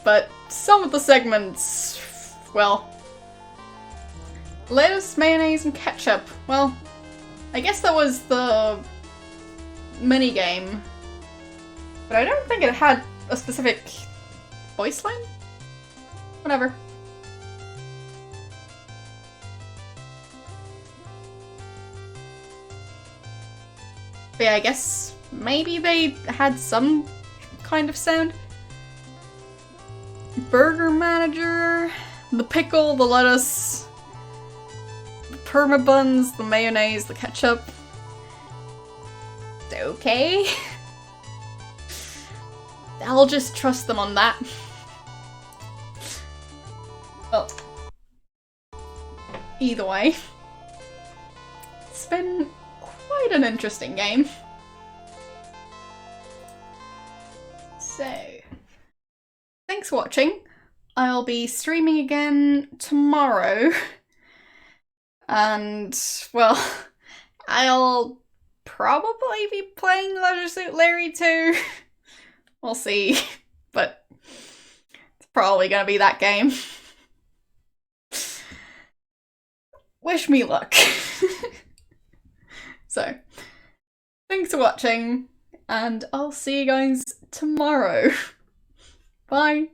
But some of the segments, well... lettuce, mayonnaise, and ketchup. Well, I guess that was the mini-game. But I don't think it had a specific voice line? Whatever. But yeah, I guess maybe they had some kind of sound. Burger Manager, the pickle, the lettuce, the permabuns, the mayonnaise, the ketchup. Okay. I'll just trust them on that. Well, either way, it's been quite an interesting game. So, thanks for watching. I'll be streaming again tomorrow. And, well, I'll probably be playing Leisure Suit Larry too. We'll see. But it's probably gonna be that game. Wish me luck. So, thanks for watching, and I'll see you guys tomorrow. Bye!